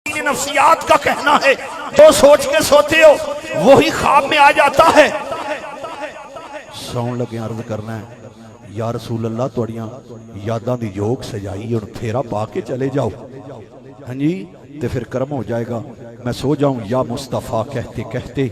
नफ्सियात का कहना है जो सोच के सोते हो वही ख्वाब में आ जाता है। सौन लगे अर्ज करना है या रसूल अल्लाह तुहाड़ियां यादां दी योग सजाई हुण फेरा पा के चले जाओ। हाँ जी तो फिर कर्म हो जाएगा। मैं सो जाऊं या मुस्तफ़ा कहते कहते,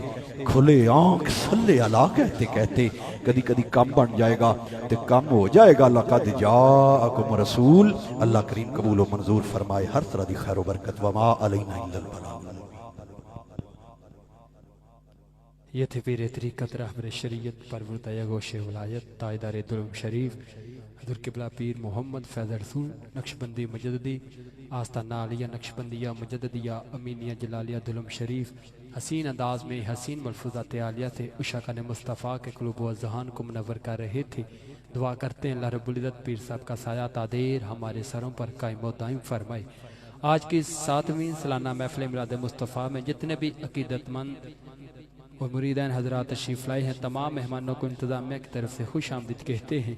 खुले आंख सल्ले अला कहते कहते कदी कदी कम बन जाएगा तो कम हो जाएगा। लक़द जाअकुम रसूल। अल्लाह करीम कबूल व मंजूर फरमाए हर तरह की खैर व बरकत। वमा अलैना इल्लल बलाग। ये थे पीर तरीक़त रहबर शरीयत परवरदिया गोशे वलायत ताजदार दुल्म शरीफ हज़रत किबला पीर मोहम्मद फैज़ रसूल नक्शबंदी मुजद्दिदी आस्ताना आलिया नक्शबंदिया मुजद्दिदिया अमीनिया जलालिया दुल्म शरीफ हसीन अंदाज में हसीन मलफूज़ात आलिया से उशाक़ान मुस्तफ़ा के क़ुलूब व ज़हान को मुनव्वर कर रहे थे। दुआ करते हैं अल्लाह रब्बुल इज़्ज़त पीर साहब का साया तादेर हमारे सरों पर कायम व दायम फरमाए। आज की 7वीं सालाना महफ़िल मिलाद मुस्तफ़ा में जितने भी अक़ीदतमंद और मुरीदान हज़रात तशरीफ़ लाए हैं तमाम मेहमानों को इंतज़ामिया की तरफ से खुश आमदीद कहते हैं।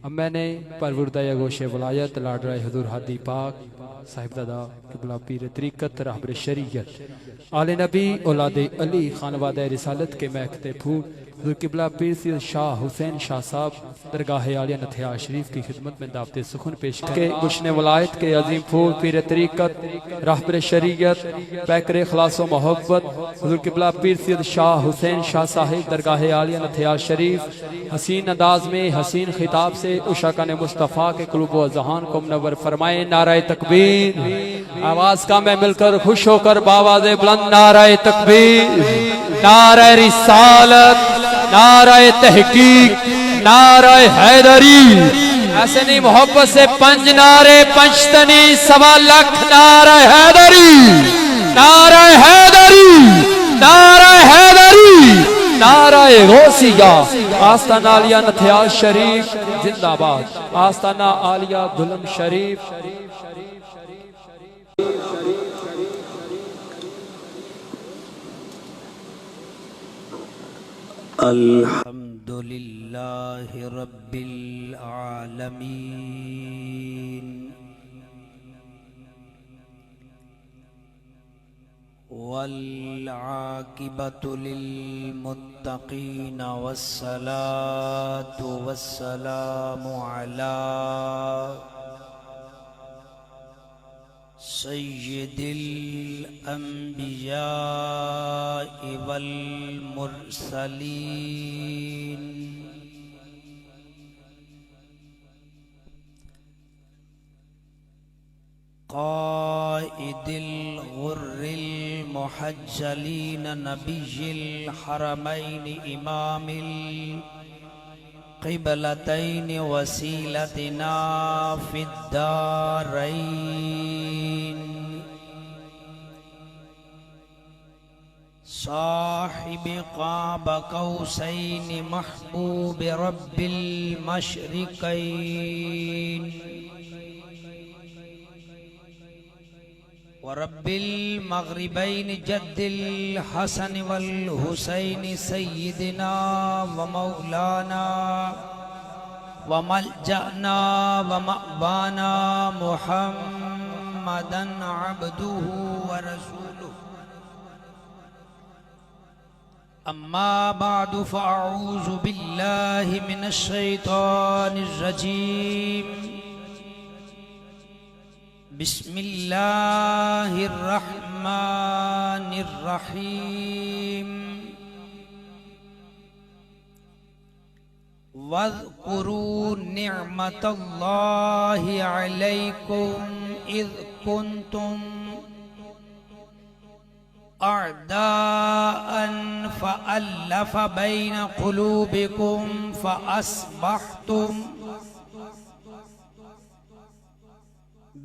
अब मैंने परवरदिया गोशे वलायत लाडराय हुज़ूर हादी पाक साहिबजादा किबला पीर तरीक़त रहबर शरीयत आले नबी औलादे अली खानवादा रिसालत के महकते फूल हुज़ूर किबला पीर सैयद शाह हुसैन शाह साहब दरगाह आलिया नथिया शरीफ की खिदमत में दावते सुखन पेश के गुश्ने वलायत के अजीम फूल पीर तरीक़त रहबर शरीयत पैकर खलास व मोहब्बत हुज़ूर किबला पीर सैयद शाह हुसैन शाह साहिब दरगाह आलिया नथिया शरीफ हसीन अंदाज में हसीन खिताब से उशाक़ान मुस्तफ़ा के क़ुलूब व ज़हान को मुनव्वर फरमाए। नाराए तकबीर आवाज़ का मैं मिलकर खुश होकर बावाज़े बुलंद नाराए तकबीर, नाराए रिसालत, नाराए तहकीक, नाराए हैदरी। ऐसे नहीं मोहब्बत से 5 नारे पंचतनी 1.25 लाख नाराए हैदरी, नाराए हैदरी, नाराए हैदरी, नाराए गौसिया। आस्ताना आलिया नथिया शरीफ जिंदाबाद, आस्ताना आलिया दुल्म शरीफ। अल्हम्दुलिल्लाहि रब्बिल आलमीन वल आकिबतु लिल मुत्तकीन वस्सलातु वस्सलामु अला सय्यिदिल अंबिया वल मुरसलीन क़ाइदिल गुर्रिल मुहज्जलीन नबिय्यिल हरमैन इमामिल क़िबलतैन वसीलतिना फिद्दारैन साहिब क़ाब क़ौसैन महबूब रब्बिल मशरिक़ैन व रब्बिल मग़रिबैन जद्दिल हसन वल हुसैन सय्यिदना व मौलाना व मलजना व मअवाना मुहम्मदन अब्दुहु व रसूलुहु। अम्मा बादु फ़अऊज़ु बिल्लाहि मिनश शैतानिर रजीम। बिस्मिल्लाहिर रहमानिर रहीम। वज़्कुरू निअमतल्लाहि अलैकुम इज़ कुंतुम अअदाअन फ़अल्लफ़ बैन क़ुलूबिकुम फ़अस्बहतुम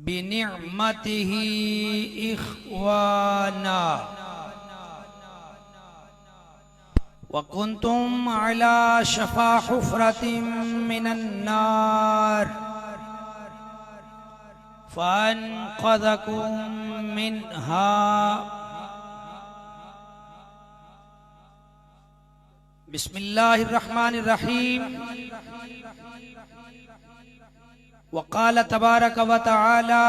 बिनिअमतिही इख्वाना व कुंतुम अला शफा हुफ़रतिम मिनन नार फ़अनक़ज़कुम मिनहा। बिस्मिल्लाहिर्रहमानिर्रहीम। वक़ाल तबारक व तआला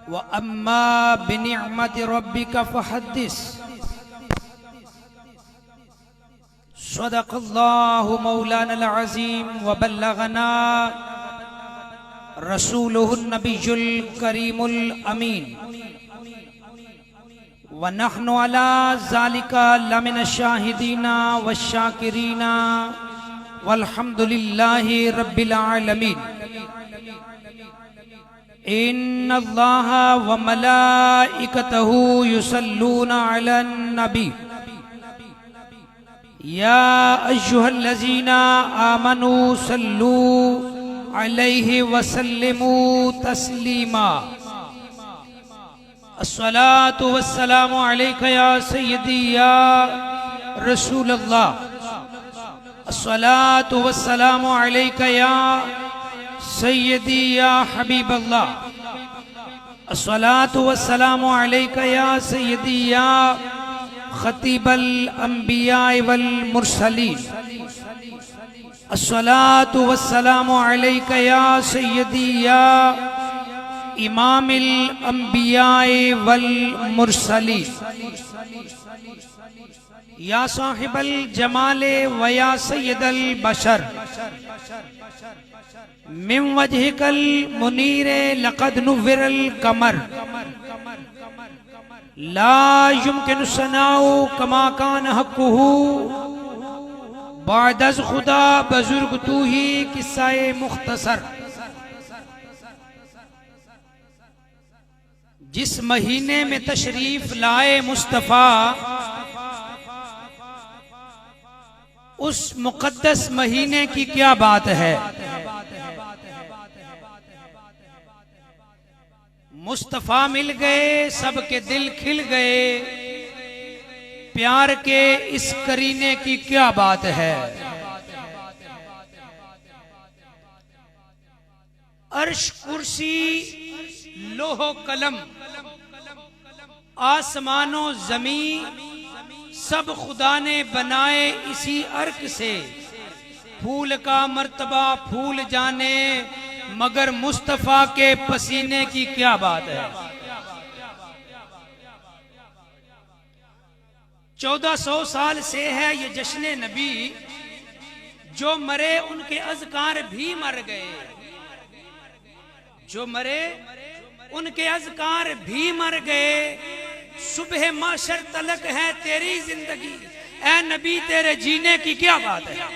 व अम्मा बिनिअमति रब्बिका फहद्दिस। सदक़ल्लाहु मौलाना अज़ीम व बल्लगना रसूलुहुन नबियुल करीमुल अमीन व नहनु अला ज़ालिका लमिन शाहिदीना व शाकिरीना वल्हम्दुलिल्लाहि रब्बिल आलमीन। इन्नल्लाह व मलाइकतहु युसल्लूना अलन नबी या अय्युहल्लज़ीना आमनू सल्लू अलैहि वसल्लिमू तस्लीमा। अस्सलातु वस्सलामु अलैका या सय्यदी या रसूलल्लाह। अस्सलातु वस्सलामु अलैका या सय्यदी या हबीबल्लाह। अस्सलातु वस्सलामु अलैका या सय्यदी या खतीबल अंबिया वल मुरसलीन। अस्सलातु वस्सलामु अलैका या सय्यदी या इमामिल अंबिया वल मुरसलीन। या साहिबल जमाले व या सय्यदल बशर मिन वजहिकल मुनीरे लक़द नुव्विरल कमर ला युमकिनु सनाउ कमा कान हक़्क़ुहु बादज़ खुदा बुज़ुर्ग तू ही किस्साए मुख्तसर। जिस महीने में तशरीफ लाए मुस्तफ़ा उस मुक़द्दस महीने की क्या बात है। मुस्तफ़ा मिल गए सबके दिल खिल गए, प्यार के इस करीने की क्या बात है। अर्श कुर्सी लोहो कलम आसमानो जमीन सब खुदा ने बनाए इसी अर्क से। फूल का मर्तबा फूल जाने मगर मुस्तफा के पसीने की क्या बात है। 1400 साल से है ये जश्न नबी, जो मरे उनके अज़कार भी मर गए, जो मरे उनके अज़कार भी मर गए। सुबह माशर तलक है तेरी जिंदगी, ऐ नबी तेरे जीने की क्या बात है।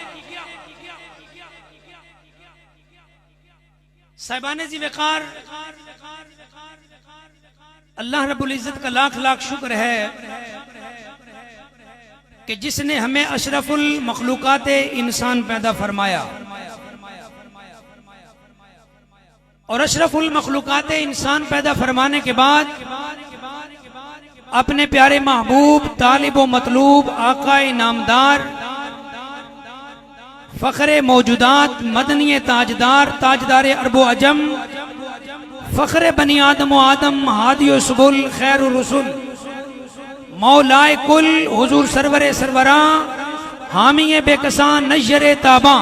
साहिबाने जी वकार, अल्लाह रब्बुल इज्जत का लाख लाख शुक्र है कि जिसने हमें अशरफुल मखलूकाते इंसान पैदा फरमाया और अशरफुल मखलूकाते इंसान पैदा फरमाने के बाद अपने प्यारे महबूब तालिब व मतलूब आकाए नामदार फ़ख्रे मौजूदात मदनी ताजदार ताजदार अरबो अजम फ़ख्रे बनी आदम व आदम हादी व सुबुल खैर रसूल मौलाए कुल हुजूर सरवरे सरवरा हामी बेकसान नजरे ताबा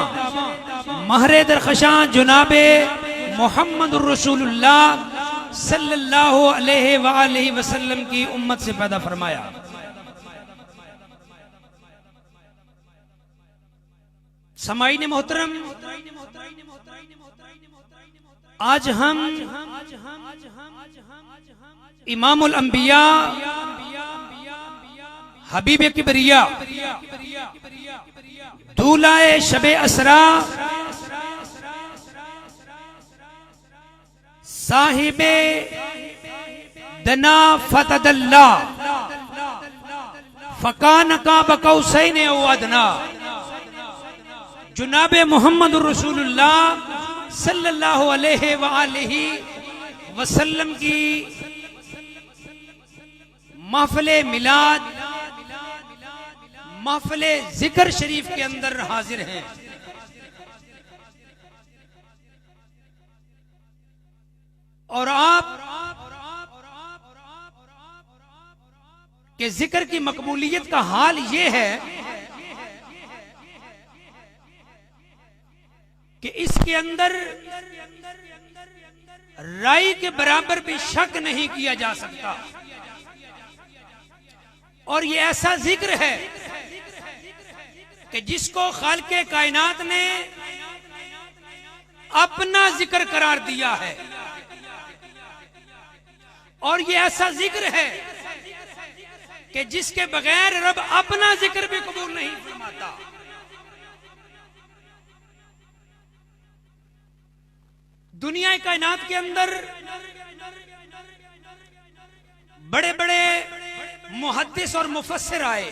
महरे दरखशां जुनाबे मोहम्मद रसूलुल्लाह सल्लल्लाहु अलैहि वसल्लम की उम्मत से पैदा फरमाया। समाईने मोहतरम, आज हम इमामुल अंबिया हबीब किबरिया दूल्हाए शबे असरा साहिबे दना फतदल्ला फकान का बकौसैन औ अदना जुनाबे मोहम्मद रसूलुल्लाह सल्लल्लाहु अलैहि वसल्लम की महफिले मिलाद महफिले जिक्र शरीफ के अंदर हाजिर हैं। और आप के जिक्र की मकबूलियत का हाल ये है कि इसके अंदर राई के बराबर भी शक नहीं किया जा सकता। और ये ऐसा जिक्र है कि जिसको खालिक़े कायनात ने अपना जिक्र करार दिया है। और ये ऐसा जिक्र है कि जिसके बगैर रब अपना जिक्र भी कबूल नहीं फरमाता। दुनिया कायनात के अंदर बड़े बड़े मुहद्दिस और मुफस्सिर आए।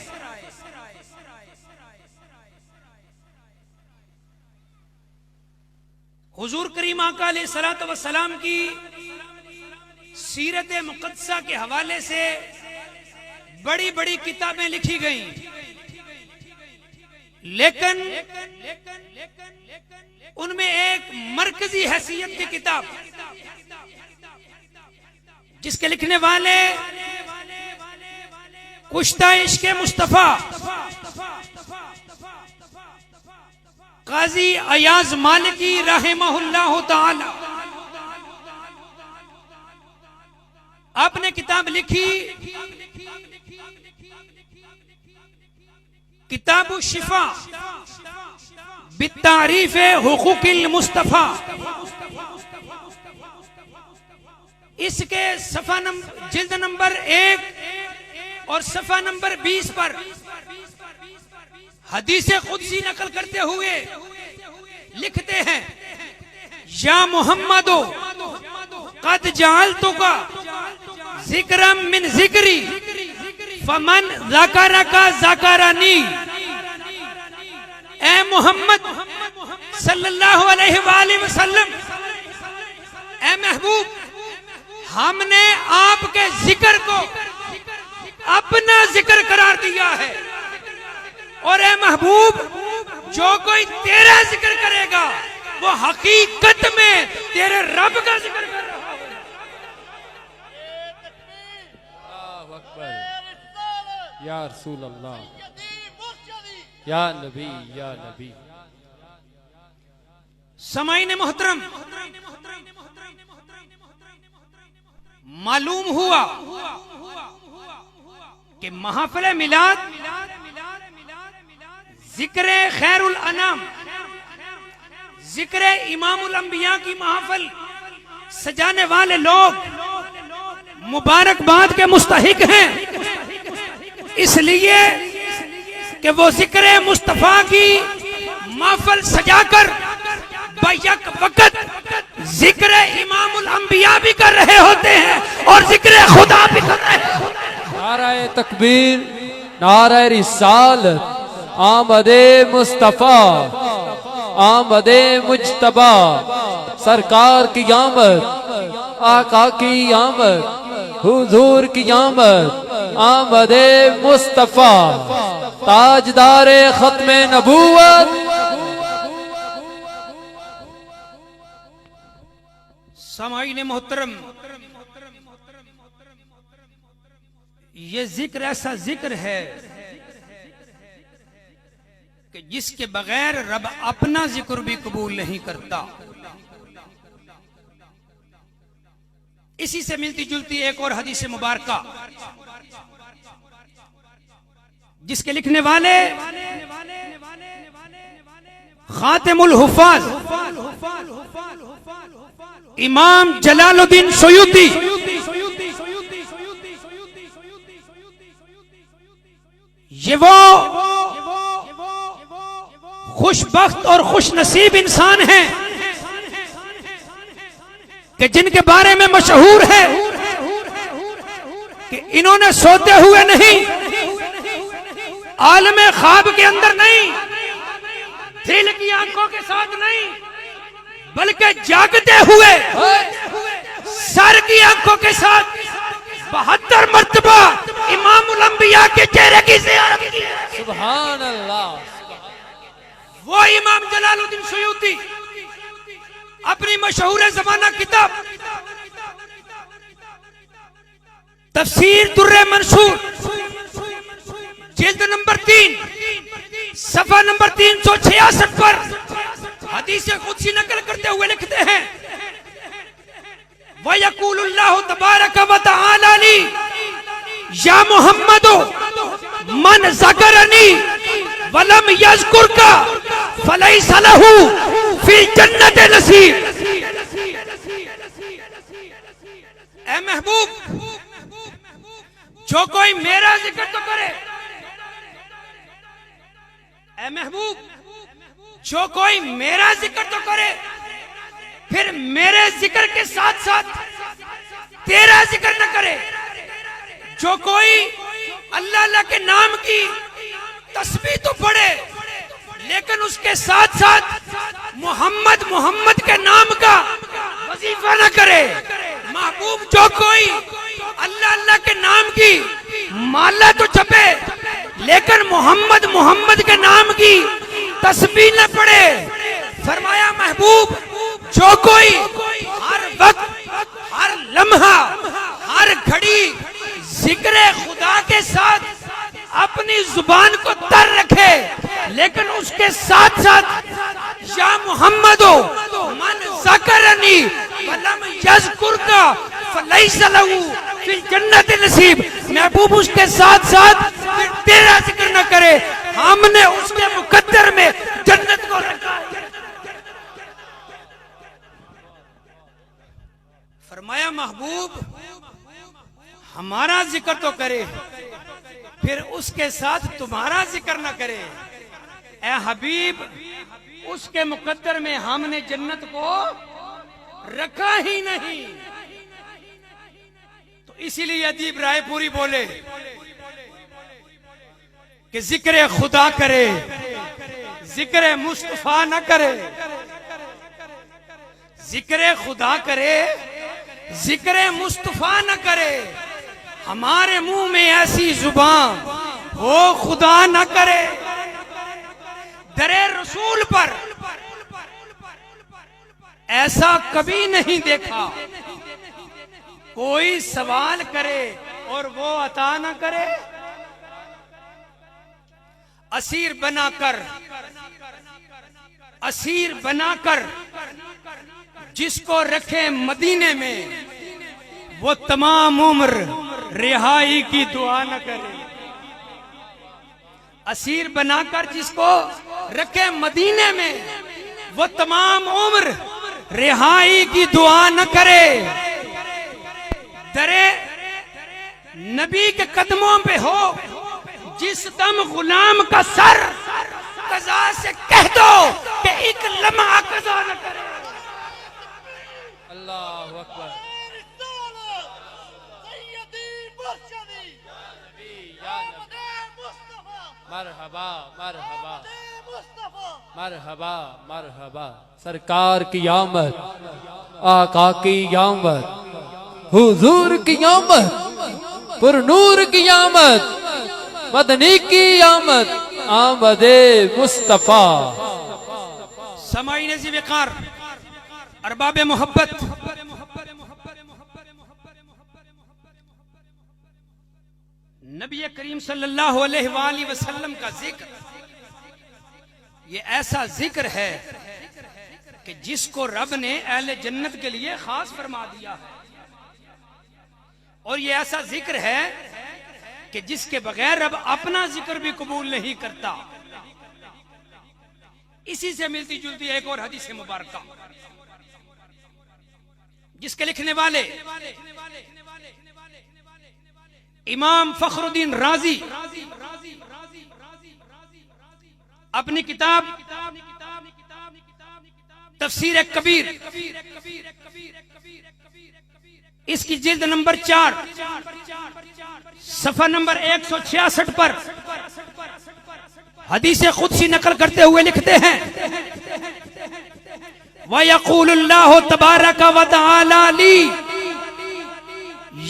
हुजूर करीम आका अलैहिस्सलातु वस्सलाम की सीरत मुक़द्दसा के हवाले से बड़ी बड़ी किताबें लिखी गईं, लेकिन उनमें एक मरकजी हैसियत की किताब जिसके लिखने वाले कुश्ता इश्क़े मुस्तफा काजी अयाज मालिकी रहमहुल्लाह ताला, आपने किताब लिखी किताबु शिफा बितारीफ हुकूकिल मुस्तफा। इसके सफा नंबर जिल्द नंबर 1 और सफा नंबर 20 पर हदीस कुदसी नकल करते हुए लिखते हैं, या मोहम्मदो कद जअलतुका जिक्रम मिन जिक्री फमन ज़करका ज़करनी। ए मोहम्मद सल्लल्लाहु अलैहि वसल्लम, ए महबूब, हमने आपके जिक्र को अपना जिक्र करार दिया है। और ए महबूब, जो कोई तेरा जिक्र करेगा वो हकीकत में तेरे रब का जिक्र कर रहा है। या रसूल अल्लाह, या नबी, या नबी। समाईन मोहतरम, मालूम हुआ कि महफिल मिलाद जिक्र खैरुल अनाम, जिक्र इमामुल अंबिया की महफिल सजाने वाले लोग मुबारकबाद के मुस्तहिक हैं, इसलिए कि वो जिक्र मुस्तफा की महफिल सजाकर बैक वक्त जिक्र इमामुल अंबिया भी कर रहे होते हैं और जिक्र खुदा भी कर रहे होते हैं। नाराए तकबीर, नाराए रिसालत, आमदे मुस्तफा, आमदे मुज्तबा, सरकार की आमद, आका की आमद, हुजूर की आमद, आमदे मुस्तफा, ताजदारे खत्मे नबूवत। समाईन मोहतरम, ये जिक्र ऐसा जिक्र है कि जिसके बगैर रब अपना जिक्र भी कबूल नहीं करता। इसी से मिलती जुलती एक और हदीस मुबारका जिसके लिखने वाले खातिमुल हुफ़ाज़ इमाम जलालुद्दीन सुयूती ये वो खुशबख्त और खुश नसीब इंसान हैं कि जिनके बारे में मशहूर है कि इन्होंने सोते हुए नहीं, आलमे ख्वाब के अंदर नहीं, दिल की आंखों के साथ नहीं, बल्कि जागते हुए सर की आंखों के साथ 72 मर्तबा इमामुल अंबिया के चेहरे की ज़ियारत की है। सुभान अल्लाह। वो इमाम जलालुद्दीन सुयूती अपनी मशहूर ज़माना किताब तफसीर दुर्रे मंसूर जिल्द नंबर 3 सफा नंबर 366 पर हदीस कुदसी नकल करते हुए लिखते हैं, वयक़ूलुल्लाहु तबारक व तआला ली या मुहम्मदो मन ज़करनी वलम यज़कुरका फलैसा लहू फी जन्नत नसीब। ए महबूब, जो कोई मेरा जिक्र तो करे, ए महबूब, जो कोई मेरा जिक्र तो करे, फिर मेरे जिक्र के साथ साथ तेरा जिक्र न करे। जो कोई अल्लाह अल्लाह के नाम की तस्बीह तो पढ़े, लेकिन उसके साथ साथ मोहम्मद मोहम्मद के नाम का वजीफा न करे। महबूब, जो कोई अल्लाह अल्लाह के नाम की माला तो जपे, लेकिन मोहम्मद मोहम्मद के नाम की तस्बीह न पढ़े। फरमाया महबूब, जो कोई हर वक्त, हर लम्हा, हर घड़ी जिक्र खुदा के साथ अपनी जुबान को तर रखे, लेकिन उसके साथ साथ या मोहम्मद हो मन ज़करनी वलम यज़कुरका फलैसा लहू फिल जन्नत नसीब। महबूब, उसके साथ साथ फिर तेरा जिक्र न करे, हमने उसके मुकद्दर में जन्नत को रखा है। फरमाया महबूब, हमारा जिक्र तो करे, फिर उसके साथ तुम्हारा जिक्र न करे। ए हबीब, उसके मुकद्दर में हमने जन्नत को रखा ही नहीं। तो इसीलिए अदीब रायपुरी बोले कि जिक्र खुदा करे, जिक्र मुस्तफा न करे। जिक्र खुदा करे, जिक्र मुस्तफा न करे। हमारे मुंह में ऐसी जुबान हो खुदा न करे। दरे रसूल पर ऐसा कभी नहीं देखा, कोई सवाल करे और वो अता न करे। असीर बनाकर, असीर बनाकर जिसको रखे मदीने में, वो तमाम उम्र रिहाई की दुआ न करे। असीर बनाकर जिसको रखे मदीने में, वो तमाम उम्र रिहाई की दुआ न करे। दरे नबी के कदमों पे हो, जिस दम गुलाम का सर कज़ा से कह दो कि एक लम्हा कज़ा न करे। अल्लाहु अकबर। मरहबा मरहबा मरहबा मरहबा। सरकार की आमद, आका की आमद, हुजूर की आमद, पुरनूर की आमद, मदनी की आमद, आमदे मुस्तफा। समाई नज़ीब वक़ार, अरबाब मोहब्बत, नबी करीम सल्लल्लाहु अलैहि वसल्लम का जिक्र, ये ऐसा जिक्र है कि जिसको रब ने अहले जन्नत के लिए खास फरमा दिया है। और ये ऐसा जिक्र है कि जिसके बगैर रब अपना जिक्र भी कबूल नहीं करता। इसी से मिलती जुलती एक और हदीस मुबारक, जिसके लिखने वाले इमाम फखरुद्दीन राजी अपनी किताब तफसीर कबीर, इसकी जिल्द नंबर 4 सफा नंबर 166 पर हदीस खुदसी नकल करते हुए लिखते हैं, वयक़ूलुल्लाहु तबारक व तआला ली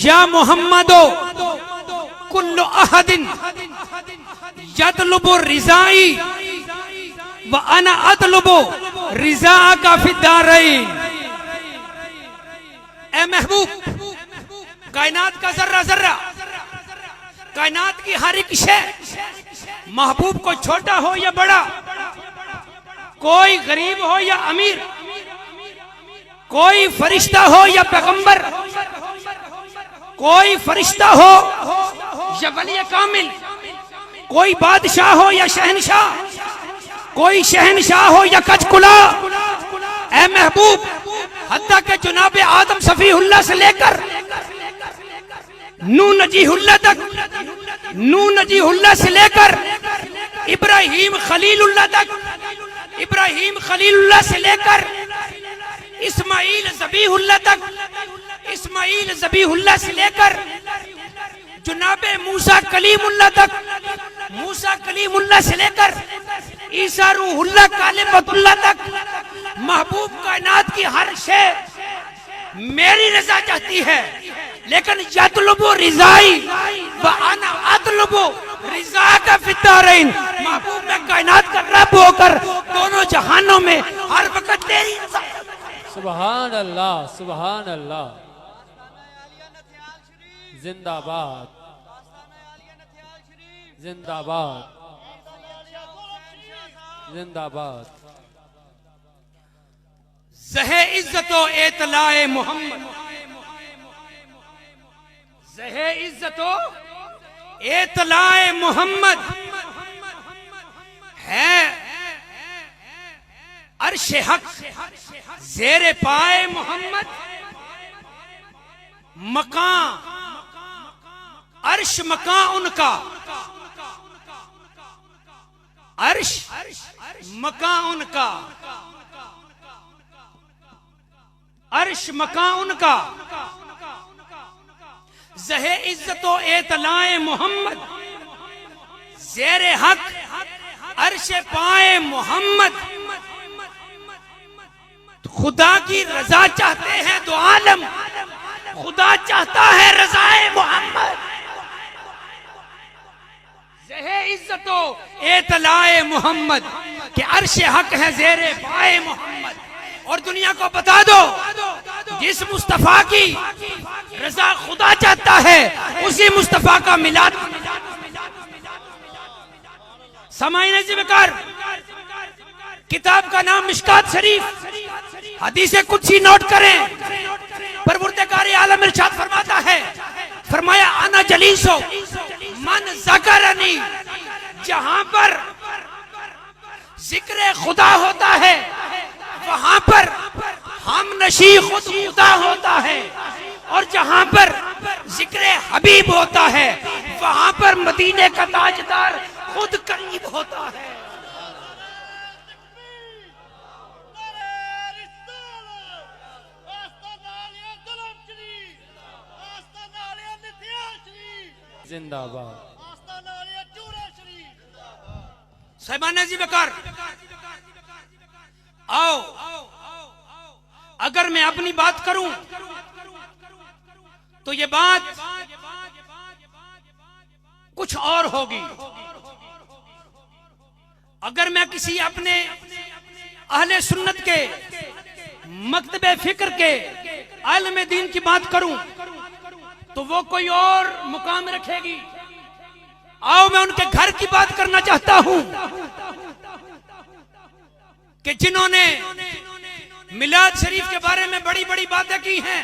या मुहम्मदो कुल्लु अहदिन यतलुबु रिज़ाई व अना अतलुबु रिज़ाका फिद्दारैन। ए महबूब, कायनात का जर्रा जर्रा, कायनात की हर एक शय, महबूब को छोटा हो या बड़ा, कोई गरीब हो या अमीर, कोई फरिश्ता हो या पैगंबर, कोई फरिश्ता हो या वली कामिल, कोई बादशाह हो या शहनशाह, कोई शहनशाह हो या कचकुला, ऐ महबूब हत्ता के जुनाबे आदम सफीहुल्लाह से लेकर नूह नजीहुल्लाह तक, नूह नजीहुल्लाह से लेकर इब्राहीम खलीलुल्लाह तक, इब्राहीम खलीलुल्लाह से लेकर इस्माइल ज़बीहुल्लाह तक, इस्माइल ज़बीहुल्लाह से लेकर जुनाबे मूसा कलीमुल्लाह तक, मूसा कलीमुल्लाह से लेकर ईसा रूहुल्लाह कालिमतुल्लाह तक, महबूब कायनात की हर शे मेरी रजा चाहती है, लेकिन यतलुबु रिजाई व अना अतलुबु रिजा का फितारैन। महबूब में कायनात का रब होकर दोनों जहानों में हर वक्त तेरी रजा। सुभान अल्लाह, सुभान अल्लाह, जिंदाबाद, जिंदाबाद, जिंदाबाद। ज़हे इज्जतो एतलाए मोहम्मद, ज़हे इज्जतो एतलाए मोहम्मद है अर्श हक ज़ेरे पाए मोहम्मद, मकां अर्श मकां उनका, अर्श मकां उनका, अर्श मकां उनका, ज़हे इज्जतो एतलाए मोहम्मद, ज़ेरे हक अर्श पाए मोहम्मद। खुदा की रजा चाहते हैं दो आलम, खुदा चाहता है रजाए मोहम्मद। ज़हे इज्जतो एतलाए मोहम्मद के अर्श हक है ज़ेरे पाए मोहम्मद। और दुनिया को बता दो, जिस मुस्तफा की रजा खुदा चाहता है उसी मुस्तफा का मिलाद। समाईन ज़िक्र, किताब का नाम मिशकात शरीफ, हदीसे कुदसी नोट करें। परवरदिगार आलम इरशाद फरमाता है, फरमाया अना जलीसो मन ज़करनी, जहां पर जिक्र खुदा होता है वहां पर हम नशी खुद खुदा होता है, और जहां पर जिक्र हबीब होता है वहां पर मदीने का ताजदार खुद करीब होता है। जिंदाबाद। साहिबान जी बेकार आओ, अगर मैं अपनी बात करूं तो ये बात कुछ और होगी। अगर मैं किसी अपने अहले सुन्नत के मकतबे फिक्र के आलम दीन की बात करूं तो वो कोई और मुकाम रखेगी। आओ मैं उनके घर की बात करना चाहता हूं कि जिन्होंने मिलाद शरीफ के बारे में बड़ी बड़ी बातें की हैं।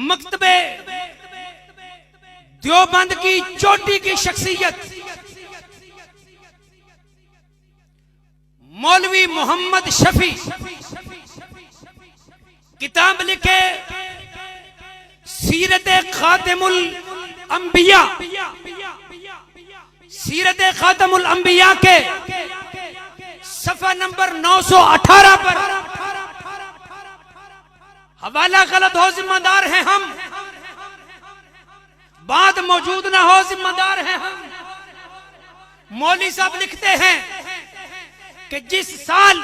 मकतबे देवबंद की चोटी की शख्सियत मौलवी मोहम्मद शफी किताब लिखे सीरत खातिमुल अंबिया, सीरत खातिमुल अंबिया के सफा नंबर 918 पर, हवाला गलत हो जिम्मेदार हैं हम, बात मौजूद ना हो जिम्मेदार हैं हम। मौली साहब लिखते हैं कि जिस साल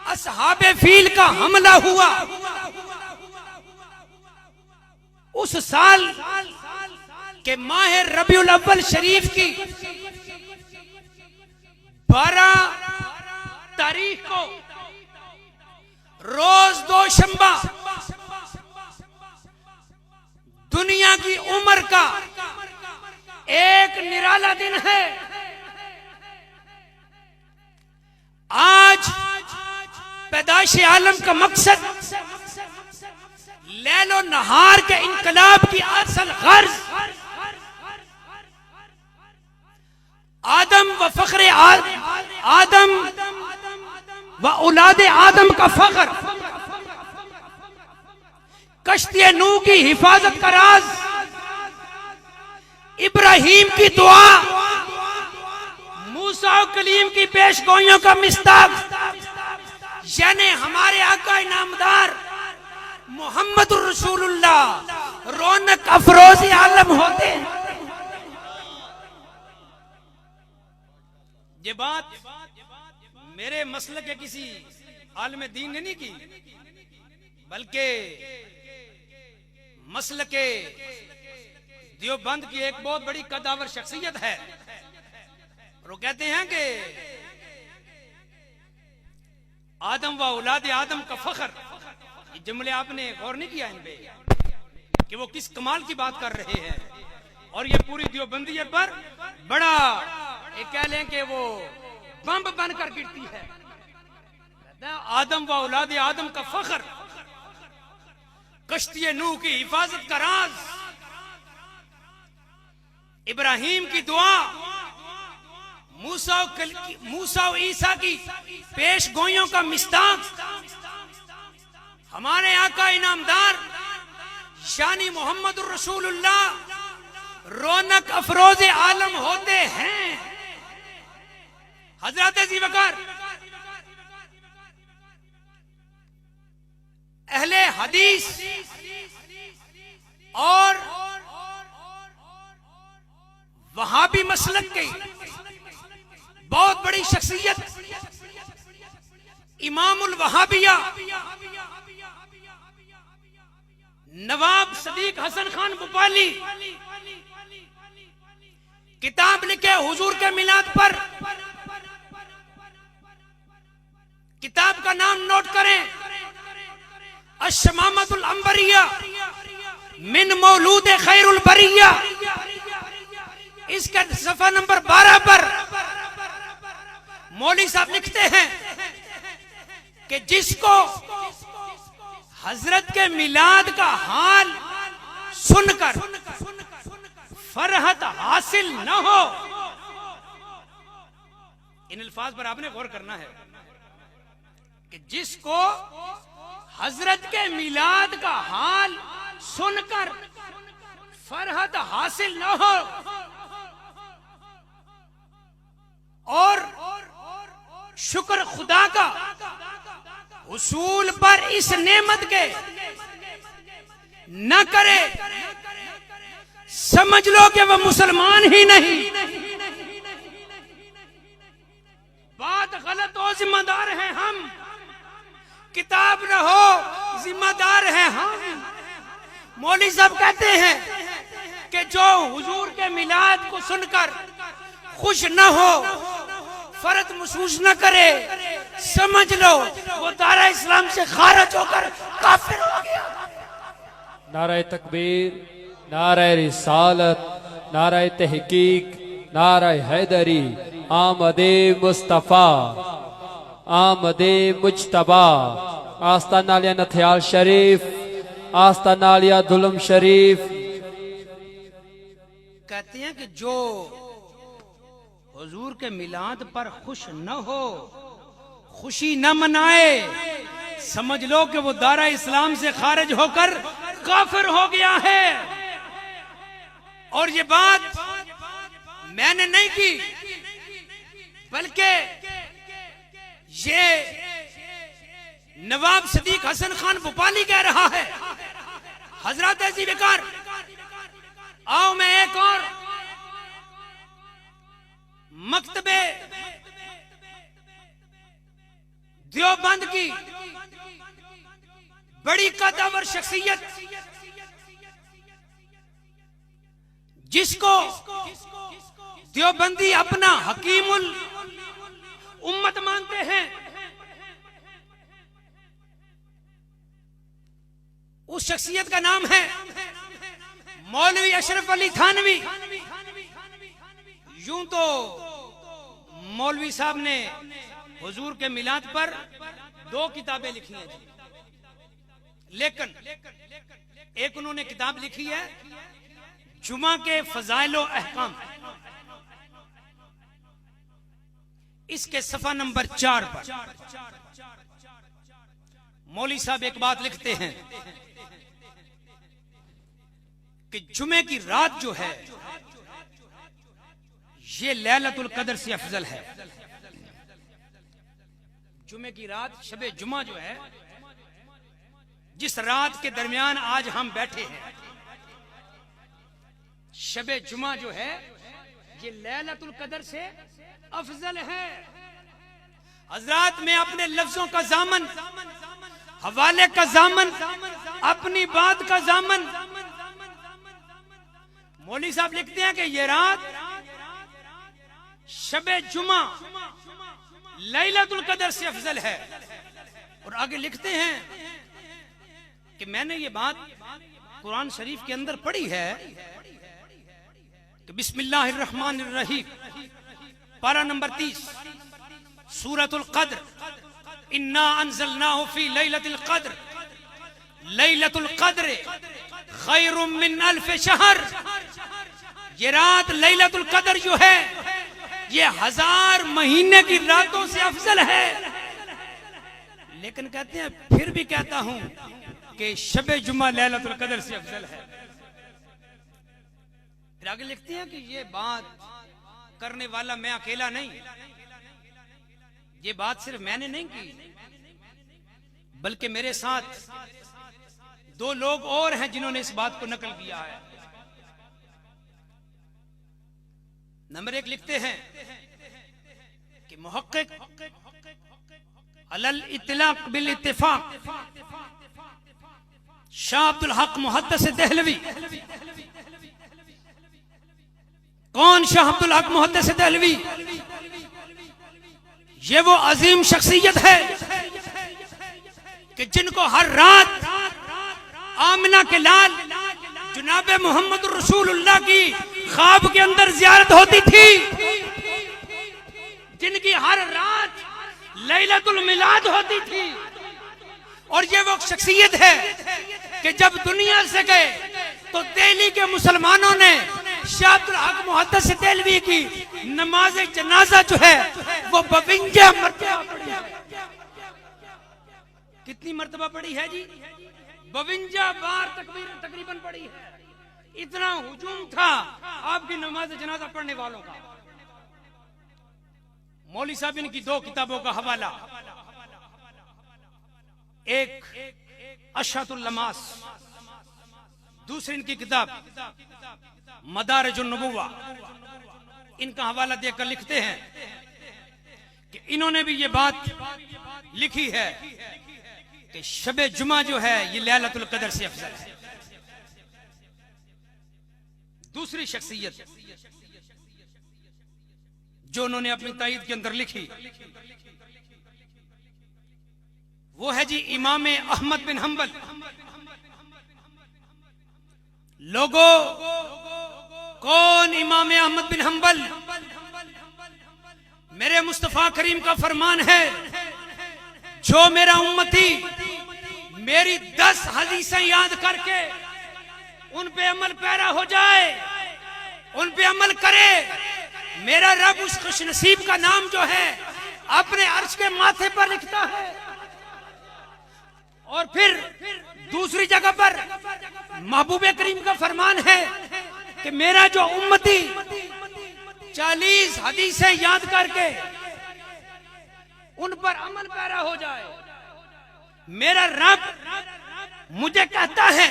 असहाबे फील का हमला हुआ उस साल के माह रबीउल अव्वल शरीफ की 12 तारीख को रोज दोशंबा दुनिया की उम्र का एक निराला दिन है। आज पैदाइश आलम का मकसद लैलो नहार के इनकलाब की असल गर्ज आदम व फख्र आदम व औलाद आदम का फख्र, कश्ती नूह की हिफाजत का राज, इब्राहिम की दुआ, मूसा और कलीम की पेशगोइयों का मिस्ताक, यानी हमारे आका इनामदार मोहम्मद रसूलुल्लाह रौनक अफरोज़ आलम होते हैं। ये बात मेरे मसलक के किसी आलिम दीन ने नहीं की, बल्कि मसलक के देवबंद की एक बहुत बड़ी कदावर शख्सियत है। और वो कहते हैं कि आदम व औलाद आदम का फख्र, ये जुमले आपने गौर नहीं किया इन पे कि वो किस कमाल की बात कर रहे हैं। और ये पूरी देवबंदियत पर बड़ा ये कह लें कि वो बम बनकर गिरती है। आदम व औलाद आदम का फख्र, कश्ती नूह की हिफाजत का राज, इब्राहिम की दुआ, मूसा और ईसा की पेश गोइयों का मिस्ताक, हमारे आका इनामदार शानी मोहम्मद रसूलुल्लाह रौनक अफरोज आलम होते हैं। हजरत जी वकार अहले हदीस और वहाबी मसलक के बहुत बड़ी शख्सियत इमामुल वहाबिया नवाब सदीक हसन खान भोपाली किताब लिखे हुजूर के मिलाद पर। किताब का नाम नोट करें, अशमामतुल अंबरिया मिन मौलूद खैरुल बरिया। इसका सफा नंबर 12 पर मौली साहब लिखते हैं कि जिसको हजरत के मिलाद का हाल सुनकर फरहत हासिल न हो, इन अल्फाज पर आपने गौर करना है कि जिसको हजरत के मिलाद का हाल सुनकर फरहत हासिल न हो और शुक्र खुदा का हुसूल पर इस नेमत के न करे, समझ लो कि वह मुसलमान ही नहीं। बात गलत हो, जिम्मेदार हैं हम। किताब न हो, जिम्मेदार हैं हम। मौली साहब कहते हैं कि जो हुजूर के मिलाद को सुनकर खुश न हो, फर्ज महसूस न करे, समझ लो वो दारा इस्लाम से खारिज होकर काफिर हो गया। नारा तकबीर, नारा रिसालत, नारा तहकीक, नारा हैदरी, आमदे मुस्तफा, आमदे मुजतबा, आस्ताना लिया नथियाल शरीफ, आस्ताना लिया दुलम शरीफ। कहते हैं कि जो हुजूर के मिलाद पर खुश न हो, खुशी न मनाए, समझ लो कि वो दारा इस्लाम से खारिज होकर काफिर हो गया है। और ये बात मैंने नहीं की, बल्कि ये नवाब सदीक हसन खान भोपाली कह रहा है। हजरत ऐसी बेकार, आओ मैं एक और मकतबे देवबंद की बड़ी कदावर शख्सियत, जिसको देवबंदी अपना हकीमुल उम्मत मानते हैं, उस शख्सियत का नाम है मौलवी अशरफ अली थानवी। यूं तो मौलवी साहब ने हुजूर के मिलाद पर 2 किताबें लिखी हैं जी, लेकिन एक उन्होंने किताब लिखी है जुमा के फजाइल व अहकाम। इसके सफा नंबर 4 पर मौली साहब एक बात लिखते हैं कि जुमे की रात जो है ये लैलतुल कदर से अफजल है। जुमे की रात शबे जुमा जो है, जिस रात के दरमियान आज हम बैठे हैं, शबे जुमा जो है ये लैलतुल कदर से अफजल है। हजरात में अपने लफ्जों का जामन, हवाले का जामन, अपनी बात का जामन, मौली साहब लिखते हैं कि ये रात शबे जुमा लैलतुल कदर से अफजल है। और आगे लिखते हैं कि मैंने ये बात कुरान शरीफ के अंदर पढ़ी है कि बिस्मिल्लाहिर्रहमानिर्रहीम, पारा नंबर 30, सूरतुल कद्र, इन्ना अंज़लनाहु फी लैलतिल कद्र, लैलतुल कद्र खैरुम मिन अल्फ शहर। ये रात लैलतुल कद्र जो है ये 1000 महीने की रातों से अफजल है। लेकिन कहते हैं फिर भी कहता हूं कि शबे जुमा लैलतुल कद्र से अफजल है। फिर आगे लिखते हैं कि ये बात करने वाला मैं अकेला नहीं, ये बात सिर्फ मैंने नहीं की, बल्कि मेरे साथ 2 लोग और हैं जिन्होंने इस बात को नकल किया है। नंबर 1 लिखते हैं कि मुहक्किक अलल इत्तिलाक बिल इत्तिफाक शाह अब्दुल हक मुहद्दिस देहलवी। कौन शाह अब्दुल हक मुहद्दिस देहलवी? ये वो अजीम शख्सियत है कि जिनको हर रात आमिना के लाल जनाब मोहम्मद रसूलुल्लाह की ख्वाब के अंदर जियारत होती थी, जिनकी हर रात लैलतुल मिलाद होती थी। और ये वो शख्सियत है कि जब दुनिया से गए तो दिल्ली के मुसलमानों ने शाह अब्दुल हक मुहद्दिस देहलवी की नमाज जनाजा जो है वो 52 मरतबा पढ़ी है। कितनी मरतबा पढ़ी है जी? 52 बार तकरीबन पढ़ी है। इतना हुजूम था आपकी नमाज जनाजा पढ़ने वालों का। मौली साहब इनकी 2 किताबों का हवाला, एक अशहतुल लमास, दूसरी इनकी किताब मदारिजुन नबुव्वा, इनका हवाला देकर लिखते हैं कि इन्होंने भी ये बात लिखी है कि शबे जुमा जो है ये लैलतुल कदर से अफजल है। दूसरी शख्सियत जो उन्होंने अपनी ताईद के अंदर लिखी वो है जी इमाम अहमद बिन हंबल। लोगों, कौन इमाम अहमद बिन हंबल? मेरे मुस्तफा करीम का फरमान है, जो मेरा उम्मती मेरी 10 हदीसें याद करके उन पे अमल पैरा हो जाए, उन पे अमल करे, मेरा रब उस खुशनसीब का नाम जो है अपने अर्श के माथे पर लिखता है। और फिर दूसरी जगह पर महबूबे करीम का फरमान है कि मेरा जो उम्मती 40 हदीसें याद करके उन पर अमल पैरा हो जाए, मेरा रब मुझे कहता है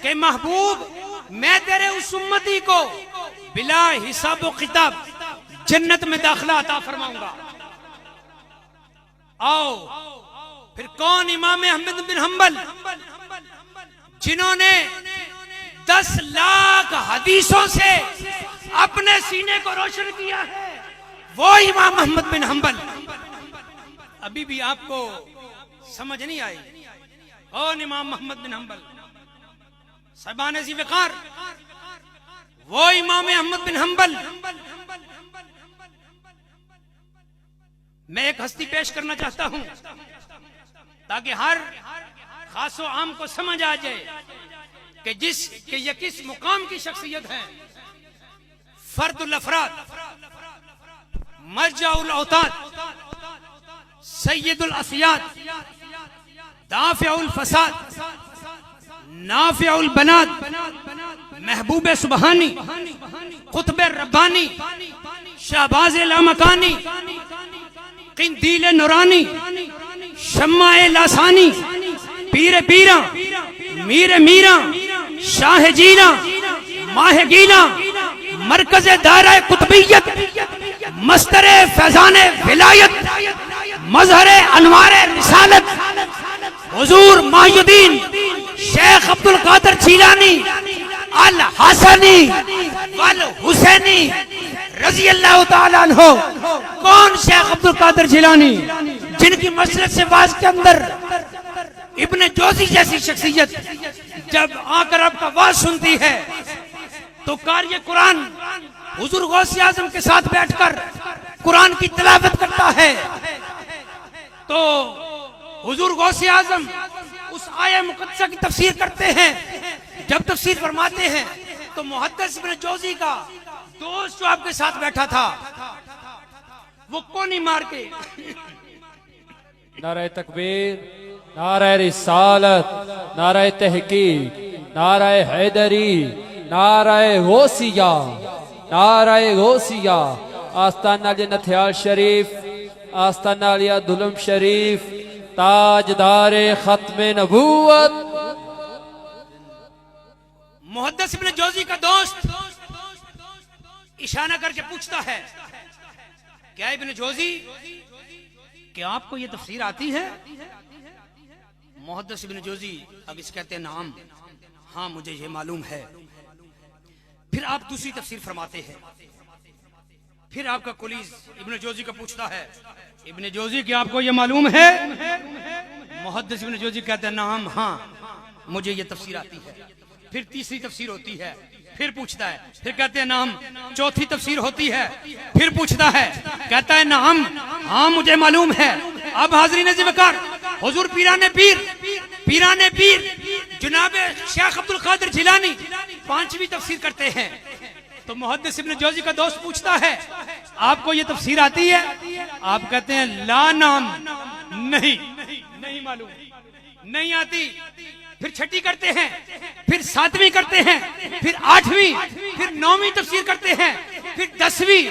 कि महबूब मैं तेरे उस उम्मती को बिला हिसाब व किताब जन्नत में दाखिला अता फरमाऊंगा। आओ फिर कौन इमाम अहमद बिन हंबल जिन्होंने 10 लाख हदीसों से अपने सीने को रोशन किया है, वो इमाम अहमद बिन हंबल। अभी भी आपको समझ नहीं आई कौन इमाम अहमद बिन हंबल? साहिबान ज़ी वक़ार, वो इमाम अहमद बिन हंबल। मैं एक हस्ती पेश करना चाहता हूं ताकि हर खासो आम को समझ आ जाए कि ये किस मुकाम की शख्सियत है। फर्दुल अफराद, मर्जाउल औताद, सैयदुल असियाद, दाफिउल फसाद, नाफिउल बनाद, महबूब सुबहानी, कुतुब रब्बानी, शहबाज लामकानी, किंदील नूरानी, शम्माए लासानी, पीर पीरा, मीर मीरा, शाह जीना, माह गीना, मरकज दायरा कुतुबियत, मस्तरे फैजाने विलायत, मजहरे अनवारे रिसालत, हुजूर माहिउद्दीन शेख अब्दुल कादिर जीलानी अल हसनी वल हुसैनी रजी अल्लाह ताला अन्हु। कौन शेख अब्दुल कादिर जीलानी, जिनकी मसरत से वाज के अंदर इब्ने जोजी जैसी शख्सियत जब आकर आपका वाज सुनती है तो कार्य कुरान हुजूर गौसे आजम के साथ बैठकर कुरान की तिलावत करता है तो हुजूर गौसे आजम उस आया मुकद्दसा की तफसीर करते हैं। जब तफसीर फरमाते हैं तो मुहद्दिस इब्ने जोजी का दोस्त जो आपके साथ बैठा था वो कोनी मार के नारे तकबीर, नारे रिसालत, नारे तहकीक, नारे हैदरी, नारे गौसिया, नारे गौसिया, आस्ताना नथियाल शरीफ, आस्ताना दुलम शरीफ, ताजदारे खत्मे नबूवत। मुहद्दिस इब्ने जोजी का दोस्त इशारा करके पूछता है, क्या इब्ने जोजी, क्या आपको ये तफसीर आती है? मुहद्दिस इब्ने जोजी अब इस कहते हैं नाम, हाँ मुझे ये मालूम है। फिर आप दूसरी तफसीर फरमाते हैं। फिर आपका कुलीज इब्ने जोजी का पूछता है, इब्ने जोजी क्या आपको ये मालूम है? मुहद्दिस इब्ने जोजी कहते हैं नाम, हाँ मुझे ये तफसीर आती है। फिर तीसरी तफसीर होती है, फिर पूछता है, फिर कहते हैं नाम। चौथी तफसीर होती है, फिर पूछता है, कहता है नाम, हाँ मुझे मालूम है। अब हाज़रीन ज़िवकार, हुजूर पीराने पीर जनाबे शेख अब्दुल कादिर जिलानी पांचवी तफसीर करते हैं। तो मुहद्दिस इब्ने जोजी का दोस्त पूछता है, आपको ये तफसीर आती है? आप कहते हैं ला नाम, नहीं मालूम, नहीं आती। फिर छठी करते हैं, फिर सातवीं करते हैं, फिर आठवीं, फिर नौवीं तफसीर करते हैं, फिर 10वीं,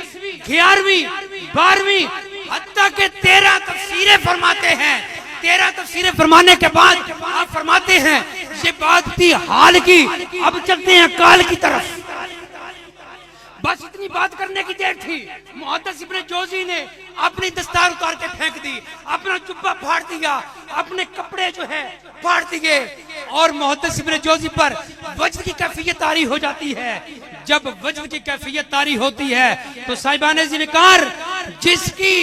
11वीं, 12वीं, हत्ता के 13 तफसीरें फरमाते हैं। 13 तफसीरें फरमाने के बाद आप फरमाते हैं ये बात थी हाल की, अब चलते हैं काल की तरफ। बस इतनी बात करने की देर थी। मुहद्दिस इब्ने जोजी ने अपनी दस्तार उतार के फेंक दी, अपना जुब्बा फाड़ दिया, अपने कपड़े जो है फाड़ दिए और मुहद्दिस इब्ने जोजी पर वज्द की कैफियत तारी हो जाती है। जब वज्द की कैफियत तारी होती है तो साहिबाने ज़िवकार, जिसकी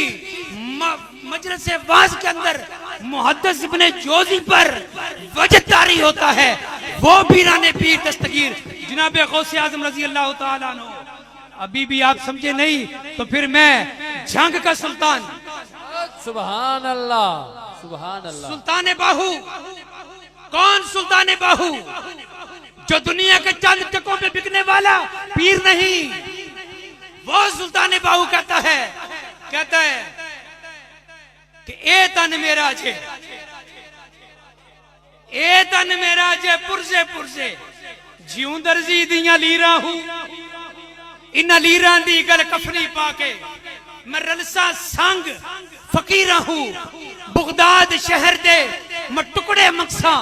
मजलिस वाज के अंदर मुहद्दिस इब्ने जोजी पर वज्द तारी होता है, वो पीराने पीर दस्तगीर जनाबे गौसे आजम रजी अल्लाह ताला अन्हु। अभी भी आप समझे नहीं तो फिर मैं झंग का सुल्तान, सुभान अल्लाह, सुभान अल्लाह। सुल्तान बाहू, कौन सुल्तान बाहू? जो दुनिया के चंद टकों पे बिकने वाला पीर नहीं, वो सुल्तान बाहू कहता है कि ए तन मेरा जे, ए तन मेरा जे पुरसे पुरसे जिऊं दर्जी दियां लीरा हूं, इन लीरां दी गल कफनी पाके मैं रलसा संग फकीरा हूं। बगदाद शहर दे मैं टुकड़े मकसा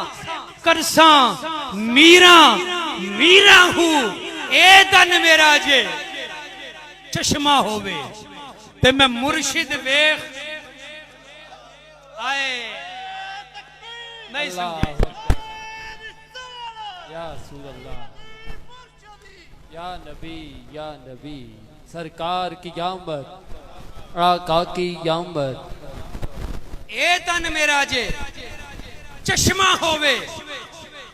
करसा मीरा हूं। ए तन मेरा जे चश्मा होवे ते मैं मुर्शिद वेख आए नहीं समझे। या रसूल अल्लाह, या नबी सरकार की आमद, आका की आमद। ए तन मेरा जे चश्मा होवे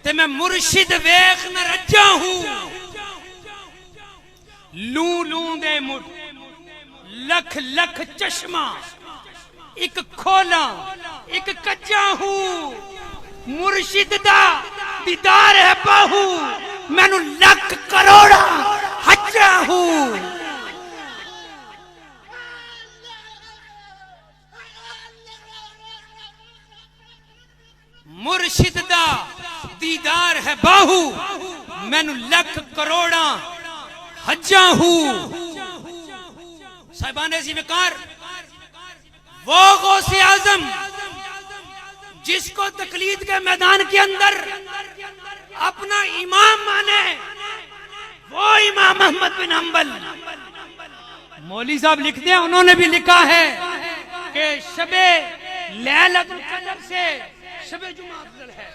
ते मैं मुर्शिद वेख न रज्जा हूं। लू लू दे मुठ लख लख चश्मा एक खोला एक कच्चा हूँ मुर्शिद दा दीदार है बाहू मैनू लख करोड़ा हजा हूँ मुर्शिद दा दीदार है बाहू मैनू लख करोड़ा हजा हूँ साहिबाने ज़िक्र वो गौसे आजम जिसको तकलीद के मैदान के अंदर अपना इमाम माने वो इमाम अहमद बिन हंबल मौली साहब लिखते हैं उन्होंने भी लिखा है कि शबे लैलतुल कद्र से शबे जुमा अफजल है।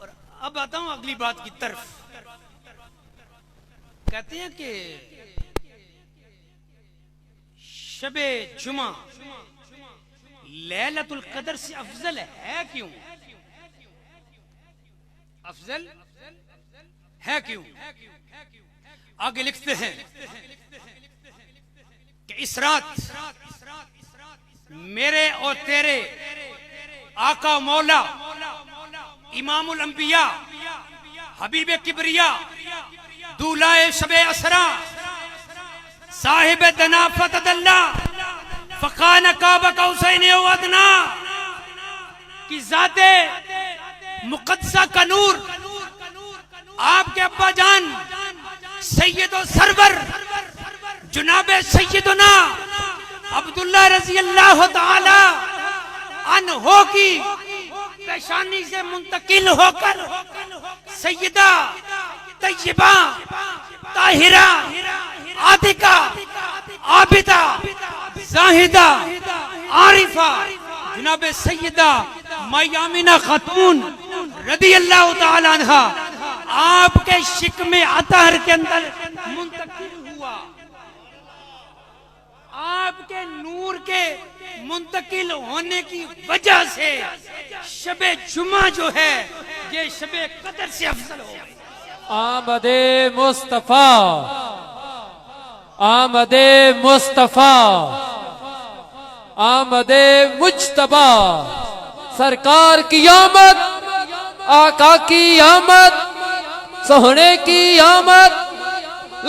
और अब आता हूं अगली बात की तरफ। कहते हैं कि शबे जुमा लैलतुल कद्र से अफजल है क्यों? अफजल है क्यों? आगे लिखते हैं कि इस रात मेरे और तेरे आका मौला इमामुल अंबिया हबीब किबरिया दूल्हा शबे असरा साहिब दना फतदल्ला फकान काबा कौसैन व अदना की जाते मुकद्दसा का नूर आपके अब्बा जान सैयद और सरवर जुनाबे सैयदना अब्दुल्ला रजी अल्लाह ताला अन्हो की पेशानी से मुंतकिल होकर सैयदा तैयबा ताहिरा आतिका आबिदा जाहिदा आरिफा जनाब सैयदा मायामिना खातून रदी अल्लाह ताला अन्हा आपके शिकमे अतहर के अंदर मुंतकिल हुआ। आपके नूर के मुंतकिल होने की वजह से शबे जुमा जो है ये शबे कदर से अफजल हो गई। आमदे मुस्तफा आमदे मुस्तफा आमदे मुज्तबा सरकार की आमद आका की आमद सोहने की आमद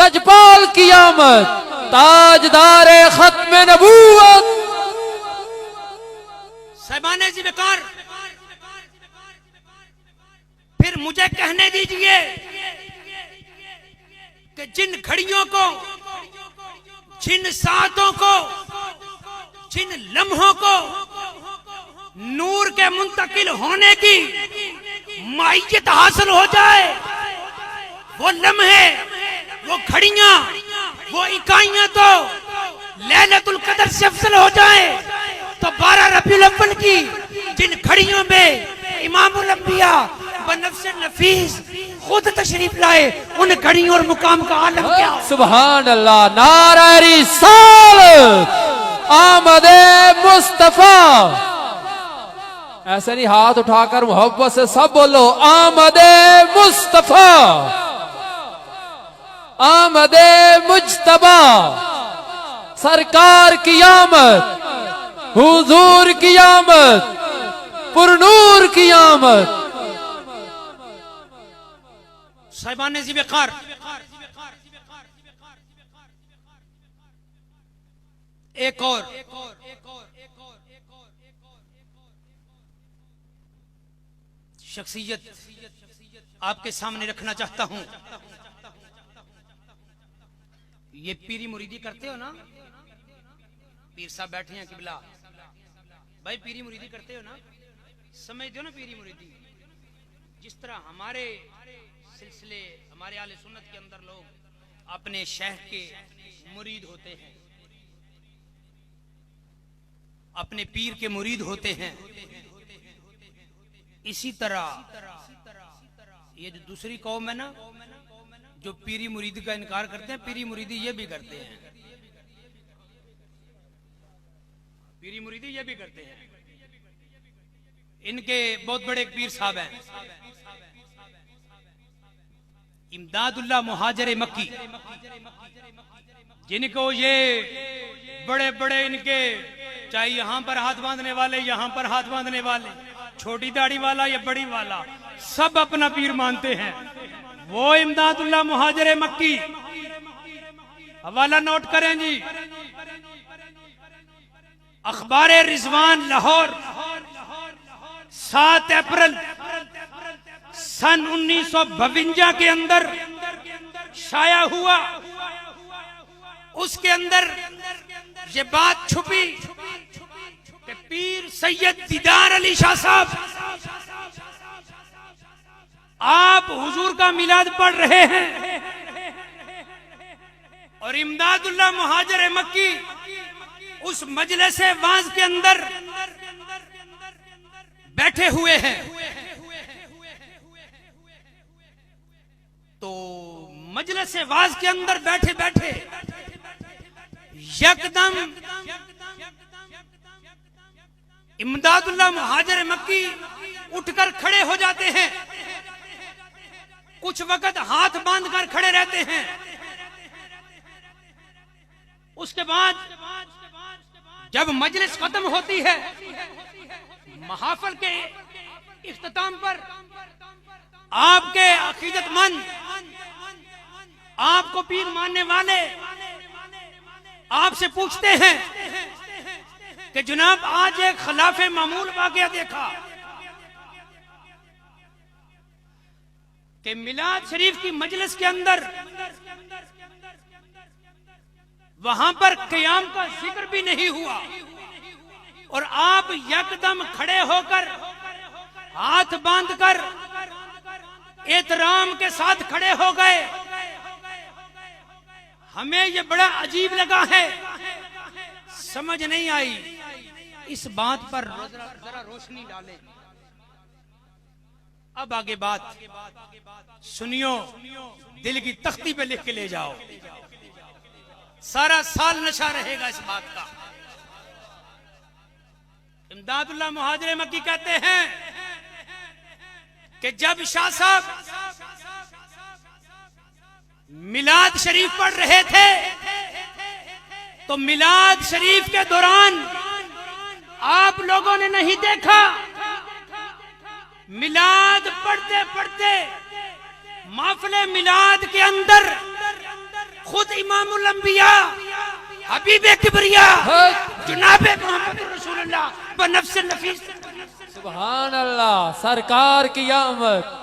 लजपाल की आमद ताजदारे खत्म नबूवत। साहिबाने ज़िक्र फिर मुझे कहने दीजिए कि जिन घड़ियों को जिन सातों को जिन लम्हों को नूर के मुंतकिल होने की माइयत हासिल हो जाए वो लम्हे वो घड़ियां वो इकाइयां तो लैलतुल कद्र से अफजल हो जाए तो 12 रबीउल अव्वल की जिन घड़ियों में इमामुल अंबिया बनफ्स नफीस खुद तशरीफ लाए उन घड़ियों और मुकाम का आलम क्या हो। सुभान अल्लाह नारा रिसालत आमदे मुस्तफा। ऐसे नहीं हाथ उठाकर मोहब्बत से सब बोलो आमदे मुस्तफा आमदे मुज्तबा सरकार की आमद हुजूर की आमद पुरनूर की आमद। साहिबान ज़िक्र एक और शख्सियत आपके सामने रखना चाहता हूं। ये पीरी मुरीदी करते हो ना? पीर साहब बैठे हैं किबला भाई, पीरी मुरीदी करते हो ना? समझते हो ना पीरी मुरीदी? जिस तरह हमारे सिलसिले हमारे आले सुन्नत के अंदर लोग अपने शेख के मुरीद होते हैं, अपने पीर के मुरीद होते हैं, इसी तरह ये जो दूसरी कौम है ना जो पीरी मुरीदी का इनकार करते हैं, पीरी मुरीदी ये भी करते हैं, पीरी मुरीदी ये भी करते हैं। इनके बहुत बड़े पीर साहब हैं इमदादुल्लाह मुहाजिर मक्की, जिनको ये बड़े बड़े इनके, चाहे यहां पर हाथ बांधने वाले, यहां पर हाथ बांधने वाले, छोटी दाढ़ी वाला या बड़ी वाला, सब अपना पीर मानते हैं, वो इमदादुल्लाह मुहाजिर मक्की। हवाला नोट करें जी, अखबार रिजवान लाहौर 7 अप्रैल सन 1952 के अंदर शाया हुआ। उसके अंदर ये बात छुपी कि पीर सैयद दीदार अली शाह साहब आप हुजूर का मिलाद पढ़ रहे हैं और इमदादुल्लाह मुहाजिर मक्की उस मजलिस वाज के अंदर बैठे हुए हैं। तो मजलिस वाज के अंदर बैठे बैठे यकदम इमदादुल्लाह मुहाजिर मक्की उठकर खड़े हो जाते हैं। कुछ वक्त हाथ बांधकर खड़े रहते हैं। उसके बाद जब मजलिस खत्म होती है, महाफिल के इख्तिताम पर आपके अकीदतमंद, आपको पीर मानने वाले आपसे पूछते हैं कि जनाब आज एक खिलाफे मामूल वाकया देखा कि मिलाद शरीफ की मजलिस के अंदर वहां पर क़याम का जिक्र भी नहीं हुआ और आप यकदम खड़े होकर हाथ बांधकर एहतराम के साथ खड़े हो गए। हमें यह बड़ा अजीब लगा है, समझ नहीं आई। इस बात पर जरा रोशनी डालें। अब आगे बात सुनियो, दिल की तख्ती पे लिख के ले जाओ, सारा साल नशा रहेगा इस बात का। इमदादुल्लाह मुहाजिर मक्की कहते हैं कि जब शाह साहब मिलाद शरीफ पढ़ रहे थे तो मिलाद शरीफ के दौरान आप लोगों ने नहीं देखा, मिलाद पढ़ते पढ़ते महफिल मिलाद के अंदर खुद इमामुल अंबिया हबीबे किबरिया जनाबे मोहम्मद रसूलुल्लाह बनफ्से नफीस, सुभान अल्लाह, सरकार की आमद।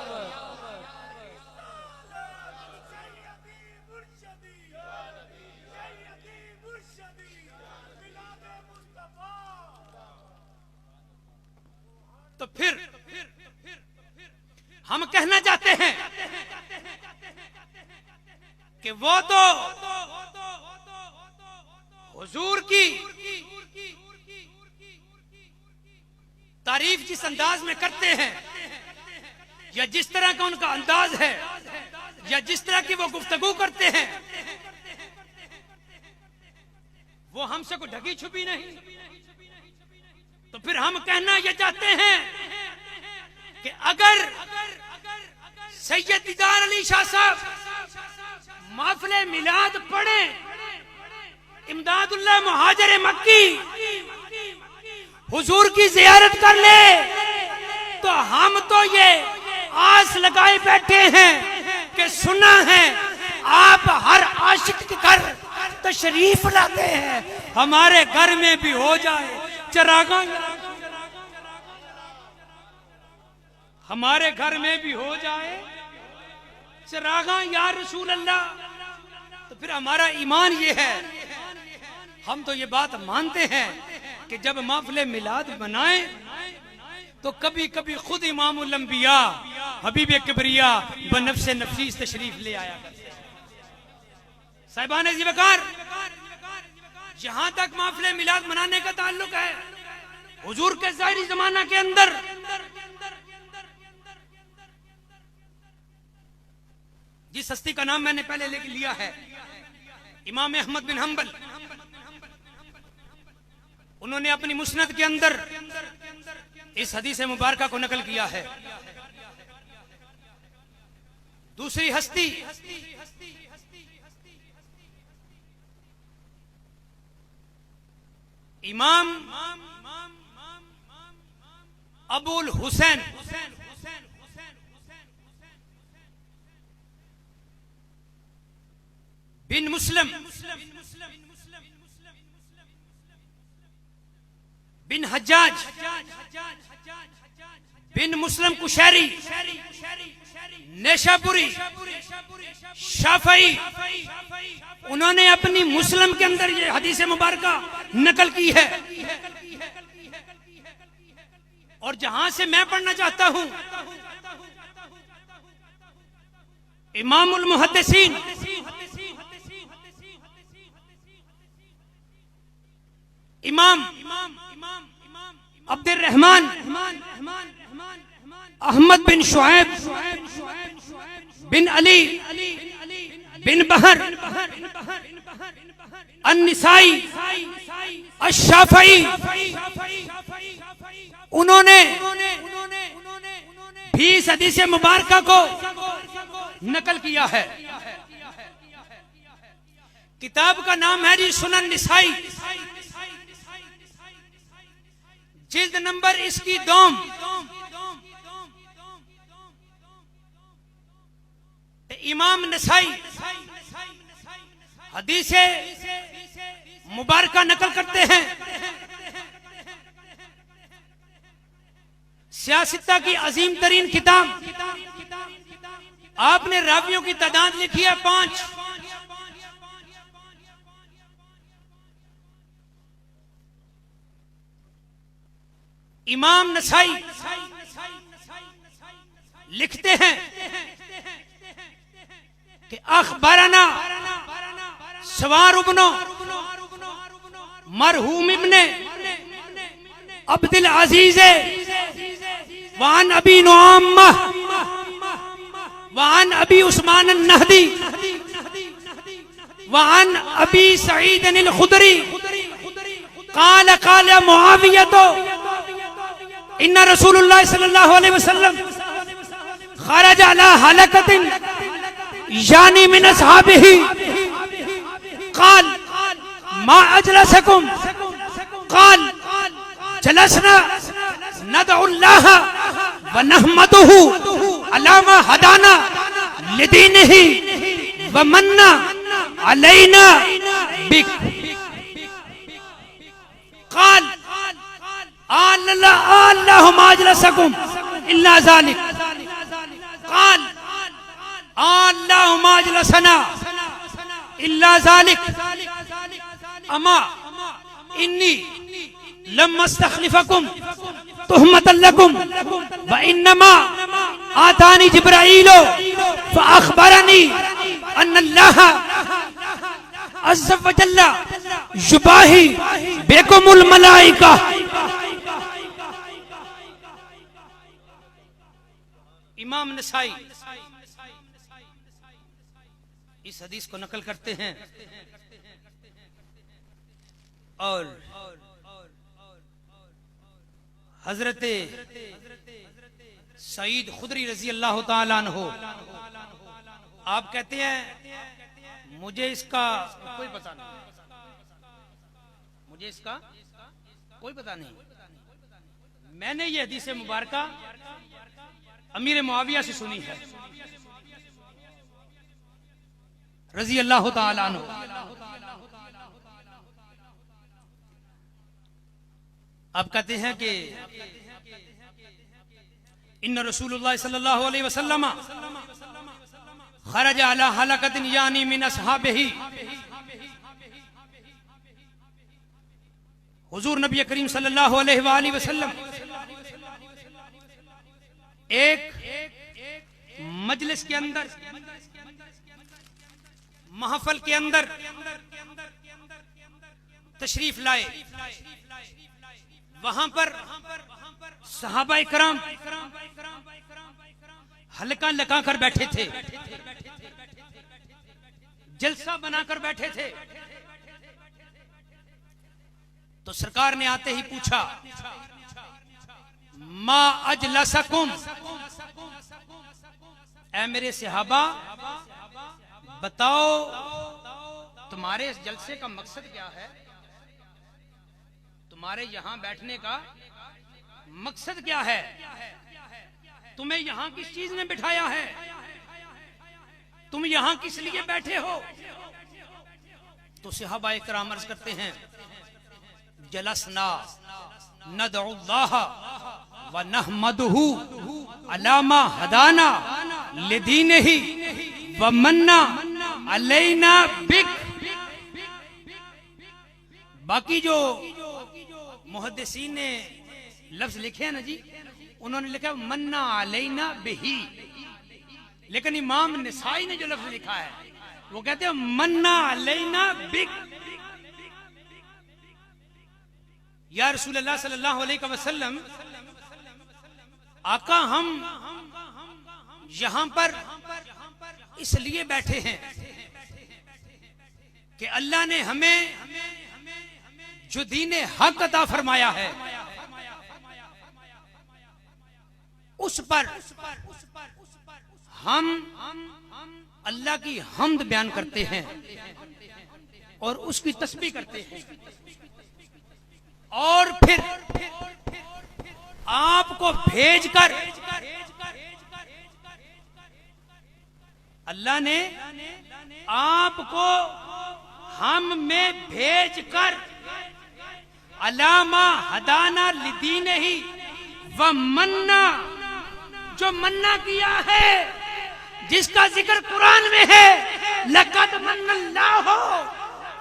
तो फिर हम कहना चाहते हैं कि वो तो हुजूर की तारीफ जिस अंदाज में करते हैं या जिस तरह का उनका अंदाज है या जिस तरह की वो गुफ्तगू करते हैं, वो हमसे कोई ढकी छुपी नहीं। तो फिर हम कहना यह चाहते हैं कि अगर सैयद दीदार अली शाह साहब महफिल मिलाद पढ़े, इमदादुल्लाह मुहाजिर मक्की हुजूर की जियारत कर ले, तो हम तो ये आस लगाए बैठे हैं कि सुना है आप हर आशिक के घर तशरीफ लाते हैं, हमारे घर में भी हो जाए चरागा, हमारे घर में भी हो जाए चरागा या रसूल अल्लाह। तो फिर हमारा ईमान ये है, हम तो ये बात मानते हैं कि जब महफिल मिलाद बनाए तो कभी कभी खुद इमामुल अंबिया हबीब किबरिया बनफ्से नफीस तशरीफ ले आया करते। साहिबान ज़िवकार, जहां तक महफिल मिलाद मनाने का ताल्लुक है, हुजूर के ज़ाहिरी जमाना के अंदर जिस हस्ती का नाम मैंने पहले लेके लिया है, इमाम अहमद बिन हंबल, उन्होंने अपनी मुस्नद के अंदर इस हदीस मुबारका को नकल किया है। दूसरी हस्ती इमाम अबुल हुसैन बिन मुस्लिम बिन हज्जाज बिन मुस्लिम कुशैरी नेशापुरी शाफई, उन्होंने अपनी मुस्लिम के अंदर ये हदीस मुबारका नकल की है। और जहां से मैं पढ़ना चाहता हूं, इमामुल मुहद्दिसीन इमाम अब्दुर रहमान अहमद बिन शुएब बिन अली बिन बहर अन्निसाई अश्शाफई, उन्होंने भी इस हदीस मुबारका को नकल किया है। किताब का नाम है जी सुनन निसाई, जिल्द नंबर इसकी दोम। इमाम नसाई हदीस मुबारका नकल करते हैं। सियासता की अजीम तरीन किताब, आपने रावियों की तादाद लिखी है 5। इमाम नसाई लिखते हैं कि अखबारना सवार इब्न मरहूम इब्ने अब्दुल अजीज वान अबी नुआमा वान अबी उस्मान अन्नहदी वान अबी सईद अल खुदरी काल काल मुआविया तो इन्ना रसूलुल्लाह सल्लल्लाहु अलैहि वसल्लम खरज अला हलकतिन यानी मिन अस्हाबिही काल मा अजलसकुम काल जलसना नदउल्लाह व नहमदुहु अला मा हदाना लिदीनिही व मन्ना अलैना बिक काल अल्लाहुम्मा अजलसकुम इल्ला ज़ालिक काल अल्लाहुम्मा अजलसना इल्ला ज़ालिक अमा इन्नी लम्मा अस्तखलिफकुम तुहमतन लकुम व इन्नमा आतानी जिब्राईल फ अखबरनी अन्नल्लाह अज़्ज़ व जल्ला युबाही बिकुमुल मलाइका। इमाम नसाई इस हदीस को नकल करते हैं और हजरत सईद खुदरी रजी अल्लाह ताला अन्हु आप कहते हैं मुझे इसका कोई पता नहीं, मुझे इसका कोई पता नहीं, मैंने ये हदीस मुबारका अमीर मुआविया से सुनी है रजी अल्लाह ताला अन्हु। आप कहते हैं कि इन्ना रसूलुल्लाह सल्लल्लाहु अलैहि वसल्लम खरज अला हलकतिन यानी मिन अस्हाबिही, हुजूर नबी करीम सल्लल्लाहु अलैहि वसल्लम एक मजलिस के अंदर, महफल के अंदर तशरीफ लाए। वहां पर सहाबाए कराम हल्का लगाकर बैठे थे, जलसा बनाकर बैठे थे। तो सरकार ने आते ही पूछा मा अजलसकुम, ऐ मेरे सहाबा बताओ तुम्हारे इस जलसे का मकसद क्या है। तुम्हारे यहाँ बैठने का मकसद क्या है? तुम्हें यहाँ किस चीज ने बिठाया है? तुम यहाँ किस लिए बैठे हो? तो सहाबा इकराम अर्ज करते हैं, जलसना नदउल्लाह व नहमदुहु अलामा हदाना लिदीनिही व मन्ना अलैना बिक। बाकी जो मुहद्दिसीन ने लफ्ज लिखे हैं ना जी, उन्होंने लिखा मन्ना अलैना बिही, लेकिन इमाम निसाई ने जो लफ्ज लिखा है वो कहते हैं मन्ना अलैना बिक। या रसूलुल्लाह सल्लल्लाहु अलैहि वसल्लम, आका हम यहां पर इसलिए बैठे हैं कि अल्लाह ने हमें जो दीने हक अता फरमाया है उस पर हम अल्लाह की हम्द बयान करते हैं और उसकी तस्बीह करते हैं, और फिर आपको भेजकर अल्लाह ने आपको हम में भेजकर अलामा हदाना लिदीने ही व मन्ना, जो मन्ना किया है जिसका जिक्र कुरान में है, लक़द मन्नल्लाहु,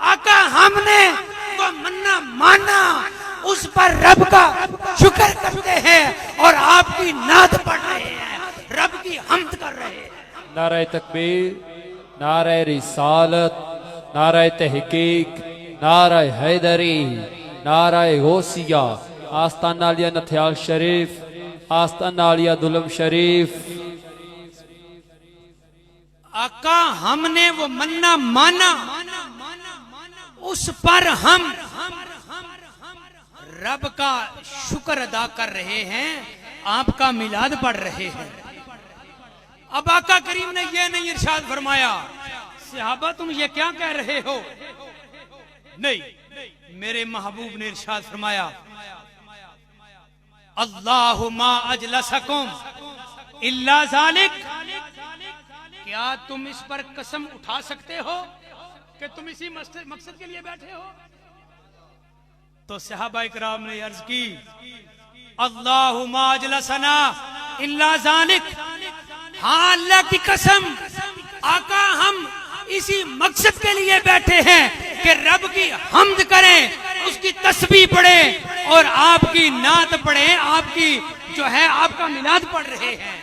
आका हमने वो मन्ना माना, उस पर रब का शुक्र करते हैं और आपकी नात पढ़ रहे हैं, रब की हम्द कर रहे हैं। नारे तकबीर, नारे रिसालत, नारे तहकीक, नारे हैदरी, नारे गौसिया, आस्ताना आलिया नथियाल शरीफ, आस्ताना आलिया दुलम शरीफ। आका हमने वो मन्ना माना, उस पर हम रब का शुक्र अदा कर रहे हैं, आपका मिलाद पढ़ रहे हैं। अब आका करीम ने यह नहीं इरशाद फरमाया, सहाबा तुम ये क्या कह रहे हो? नहीं, मेरे महबूब ने इरशाद फरमाया, अल्लाहुम्मा अजलसकुम इल्ला ज़ालिक, क्या तुम इस पर कसम उठा सकते हो कि तुम इसी मकसद के लिए बैठे हो? तो सहाबा इकराम ने अर्ज की, अल्लाहुम्मा अजलसना इल्ला ज़ालिक, हाँ अल्लाह की कसम आका हम इसी मकसद के लिए बैठे हैं कि रब की हम्द करें, उसकी तस्बीह पढ़ें और आपकी नात पढ़ें, आपकी जो है आपका मिलाद पढ़ रहे हैं।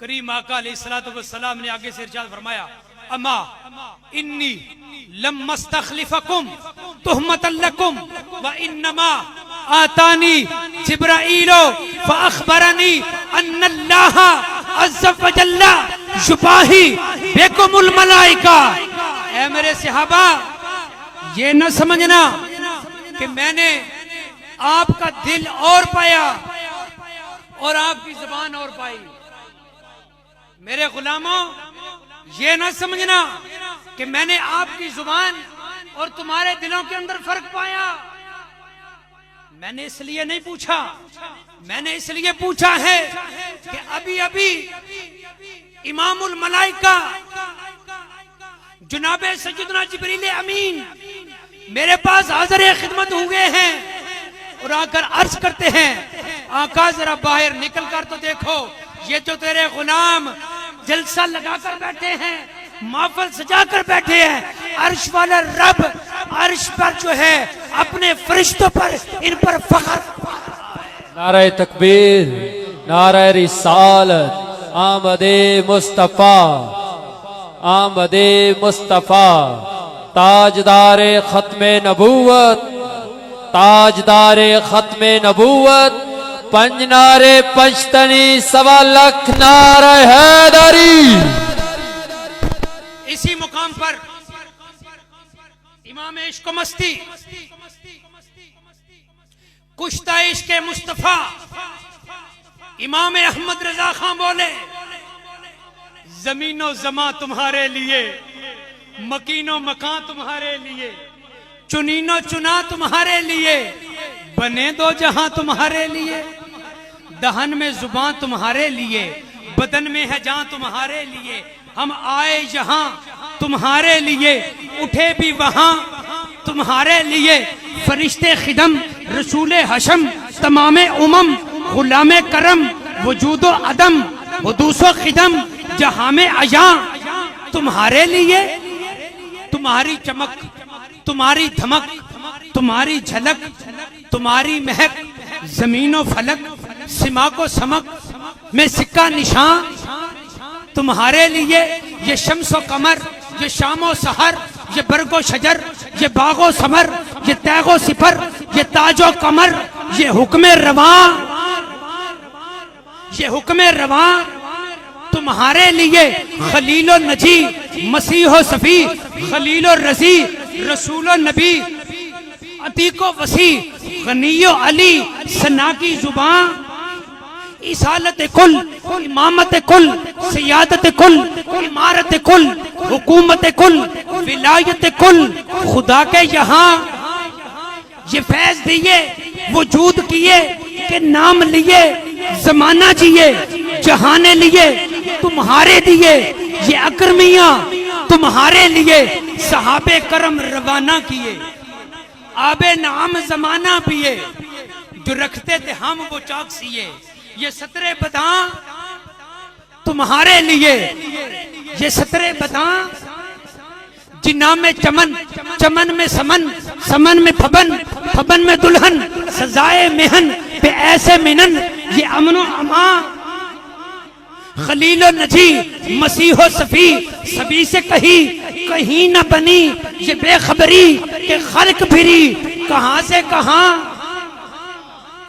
करीम आका अलैहिस्सलातु वस्सलाम ने आगे से इरशाद फरमाया, अमा इन्नी लम्मस्तखलिफकुम तुहमतन लकुम व इन्नमा आतानी जिब्राईलो फअखबरनी अन्नल्लाह अज़्ज़ व जल्ला युबाही बिकुमुल मलाइका। ऐ मेरे सहाबा, ये न समझना कि मैंने आपका दिल और पाया और आपकी जुबान और पाई। मेरे गुलामों, ये ना समझना कि मैंने आपकी जुबान और तुम्हारे दिलों के अंदर फर्क पाया। मैंने इसलिए नहीं पूछा, मैंने इसलिए पूछा है कि अभी अभी इमामुल मलाइका जुनाबे सैयदना जिब्रील अमीन मेरे पास हाज़िर खिदमत हुए हैं और आकर अर्ज करते हैं, आका जरा बाहर निकल कर तो देखो, ये जो तेरे गुलाम जलसा लगाकर बैठे हैं, महफिल सजाकर बैठे हैं, अर्श वाला रब अर्श पर जो है अपने फरिश्तों पर इन पर फख्र। नारे तकबीर, नारे रिसालत, आमदे मुस्तफा, आमदे मुस्तफा, ताजदारे खत्मे नबूवत, ताजदारे खत्मे नबूवत, पंजनारे पंचतनी सवा लख नारे हैदरी। इसी मुकाम पर इमाम इश्क मस्ती कुश्ता इश्क मुस्तफा इमाम अहमद रजा खान बोले, जमीनो जमा तुम्हारे लिए, मकीनो मकान तुम्हारे लिए, चुनीनो चुना तुम्हारे लिए, बने दो जहां तुम्हारे लिए। दहन में जुबान तुम्हारे लिए, बदन में है जान तुम्हारे लिए। हम आए यहाँ तुम्हारे लिए, उठे भी वहां तुम्हारे लिए। फरिश्ते खिदम रसूले हशम, तमामे उमम गुलामे करम, वजूदो अदम हुदूसो खिदम, जहां में अया तुम्हारे लिए। तुम्हारी चमक, तुम्हारी धमक, तुम्हारी झलक, तुम्हारी महक, जमीनो फलक, सिमा को समक में सिक्का निशान तुम्हारे लिए। ये शम्सो कमर, ये शामो सहर, ये बरगो शजर, ये बागो समर, ये तैगो सिफर, ये ताजो कमर, ये हुक्म रवा, ये हुक्म रवा तुम्हारे लिए। खलीलो नजी, मसीहो सफी, खलीलो रजी, रसूलो नबी, अतीको वसी, गनियो अली, सना की जुबान, इसालत कुल, इमामत कुल, सियादत कुल, इमारत कुल, हुकूमत कुल, विलायत कुल, खुदा के यहाँ ये फैज दिए, वजूद किए के नाम लिए, जमाना जिए, जहाने लिए तुम्हारे दिए। ये अकरमिया तुम्हारे लिए, सहाबे करम रवाना किए, आबे नाम जमाना पिए, जो रखते थे हम वो चाक सिए। ये सतरे बता तुम्हारे लिए, ये सतरे बता जिन्ना में चमन, चमन में समन, समन में फबन, फबन में दुल्हन, सजाए मेहन पे ऐसे मिनन। ये अमनो अमा, खलीलो नजी, मसीहो सफी, सभी से कहीं न बनी ये बेखबरी के खल्क फिरी, कहां से कहां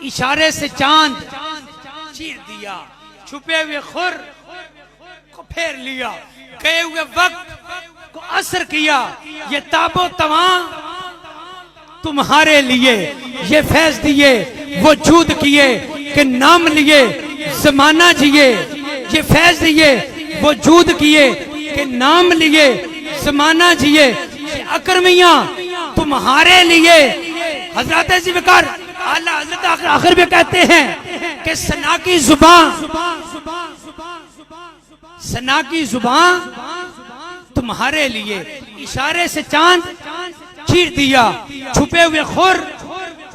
इशारे से चांद चीर दिया, छुपे हुए खुर को फेर लिया, गए हुए वक्त को असर किया। ये ताबो तवा तुम्हारे लिए, ये फैज दिए, वजूद किए के नाम लिए, जमाना जिए। ये फैज दिए, वजूद किए के नाम लिए, जमाना जिए। ये अकरमिया तुम्हारे लिए। हजरत ज़िक्र आला हजरत आखिर में कहते हैं कि सना की जुबान, सना की जुबान तुम्हारे लिए। इशारे से चांद चीर दिया, छुपे हुए खुर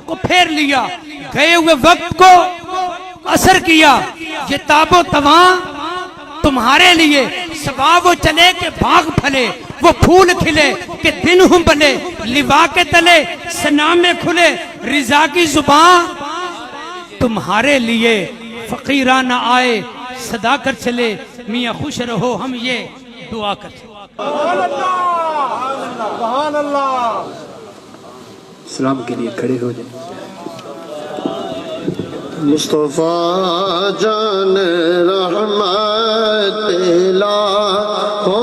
को फेर लिया, गए हुए वक्त को असर किया। ये ताबो तवा तुम्हारे लिए। सवा वो चले के बाग फले, वो फूल खिले के दिन हूं बले, लिवा के तले सना में खुले, रिजा की जुबान तुम्हारे लिए। फकीरा न आए सदा कर चले, मियाँ खुश रहो हम ये दुआ कर चले। सलाम के लिए खड़े हो जाए। मुस्तफा जान रहमत हो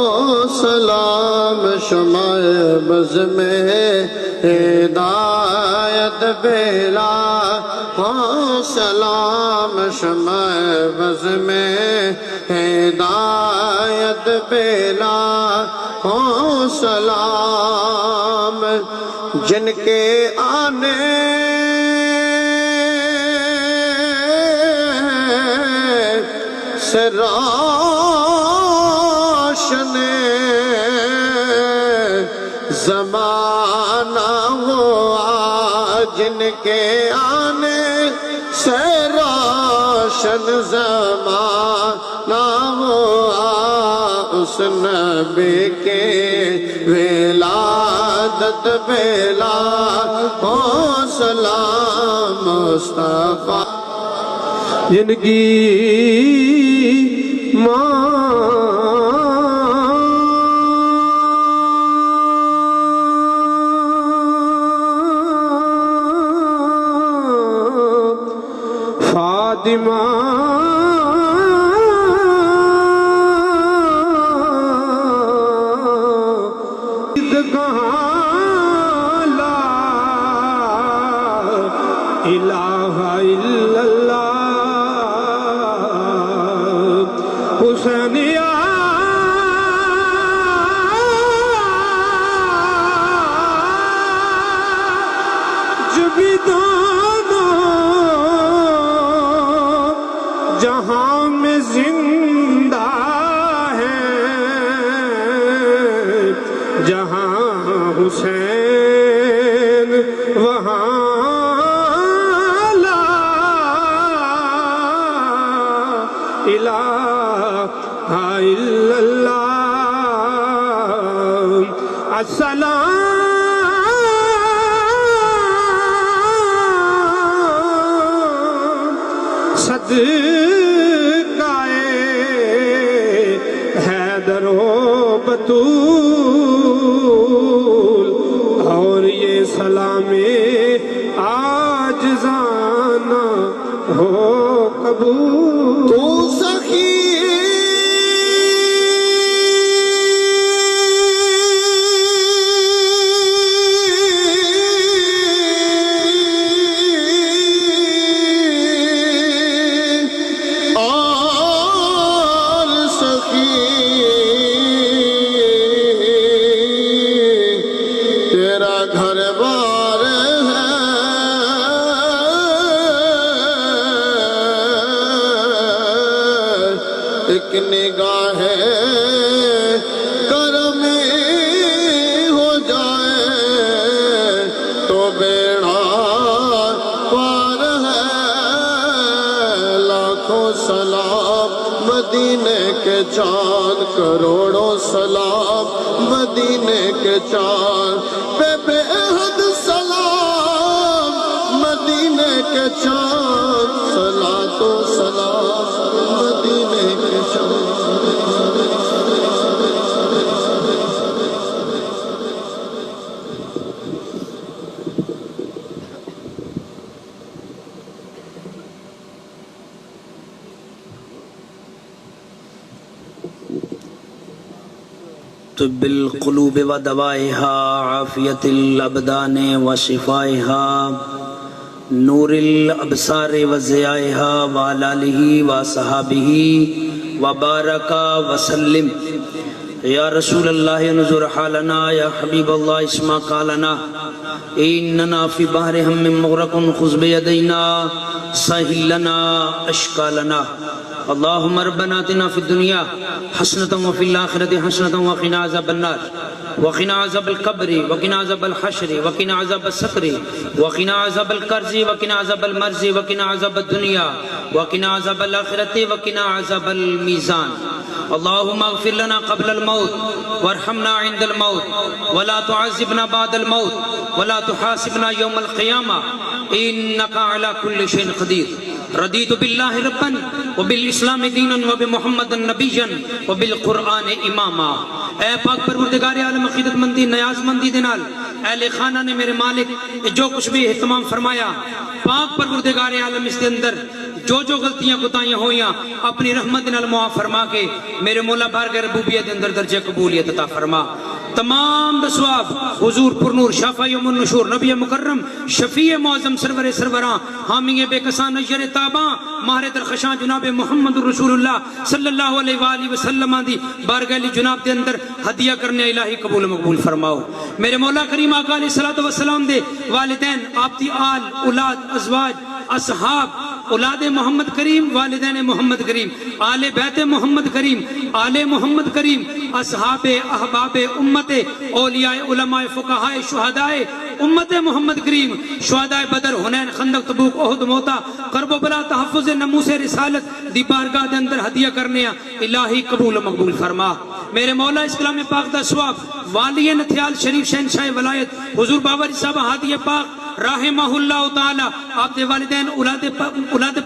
सलाम, शमाए बज़ में हिदायत बेला हो सलाम, शमाए बज़ में हिदायत बेला हो सलाम। जिनके आने से रोशन ज़माना हुआ, जिनके आने से रोशन ज़माना हुआ, उस नबी के विलादत बेला हो सलाम। मुस्तफा जिनकी फातिमा इलाहा इल्लल्लाह हुसैन जिंदा है जहां हुसैन वहां ला इलाहा इल्लल्लाह अस्सलाम सदकाए हैदरो बतूल और ये सलामे आजज़ाना हो कबूल। तू सखी एक निगाह करम हो जाए तो बेड़ा पार है। लाखों सलाम मदीने के चांद करोड़ों सलाम मदीने के चांद पे बेहद सलाम मदीने के चांद सला तो सलाम मदीने के चांद। तुब्बिल क़ुलूब व दवाइहा आफ़ियतिल अबदान व शिफ़ाइहा नूरिल अबसार व ज़ियाइहा व आलिही व सहाबिही व बारका व सल्लिम। या रसूल अल्लाह नुज़ुर हालना या हबीब अल्लाह इस्मा कालना इन्नना फ़ी बहरि हम्मिन मुग़रक़ुन ख़ुज़ बियदैना सहिल लना अश्कालना। अल्लाहुम्मा रब्बना आतिना फ़िद दुनिया हसनतन व फ़िल आखिरति हसनतन व क़िना अज़ाबन नार व क़िना अज़ाबल क़ब्रि व क़िना अज़ाबल हश्रि व क़िना अज़ाबस सकरि व क़िना अज़ाबल कर्ज़ि व क़िना अज़ाबल मर्ज़ि व क़िना अज़ाबद दुनिया व क़िना अज़ाबल आखिरति व क़िना अज़ाबल मीज़ान। अल्लाहुम्मा अग़फ़िर लना क़ब्लल मौत वरहमना इंदल मौत वला तुअज़्ज़िबना बअदल मौत वला तुहासिबना यौमल क़ियामा इन्नका अला कुल्लि शैइन क़दीर। रदीतु बिल्लाहि रब्बन व बिल इस्लामी दीनन व बिमुहम्मदन नबिय्यन व बिल कुरआन इमामा। ऐ पाक परवरदिगार आलम अक़ीदतमंदी न्याज़मंदी दे नाल अहले खाना ने मेरे मालिक जो कुछ भी इहतमाम फरमाया पाक परवरदिगार आलम इसके अंदर जो गलतियां कोताहियां होइयां अपनी रहमत नाल मुआफ फरमा के मेरे मौला बारगाह रबूबियत के अंदर दर्जे कबूलियत अता फरमा। तमाम रसवाब हुजूर पुरनूर शाफ़ी यौमुन नुशूर नबी मुकर्रम शफ़ी मौज़म सरवरे सरवरा हामी बेकसान नजर ताबा माहरे दरखशां जनाब मुहम्मद रसूलुल्लाह सल्लल्लाहु अलैहि वसल्लम दी बारगाह जनाब के अंदर हदिया करने इलाही कबूल मकबूल फरमाओ। मेरे मौला करीम आका अलैहिस्सलातु वस्सलाम दे वालिदैन आपदी आल औलाद अज़वाज असहाब औलादे मोहम्मद करीम वालिदैन मोहम्मद करीम आले बैते मोहम्मद करीम आले मोहम्मद करीम असहाबे अहबाबे उम्मते औलियाए उलमाए फुक़हाए शुहदाए उम्मते मोहम्मद करीम शुहदाए बदर हुनैन खंदक तबूक ओहद मोता करबो बला तहफ़्फ़ुज़ नमूसे रिसालत दी बारगाह दे अंदर हदिया करने इलाही कबूल मकबूल फरमा। मेरे मौला इस कलाम पाक दा सवाब वालिए नथियाल शरीफ शहनशाह वलायत हुजूर बाबरी साहब हादी पाक राहिमहुल्लाह ताला आपके वालिदैन औलाद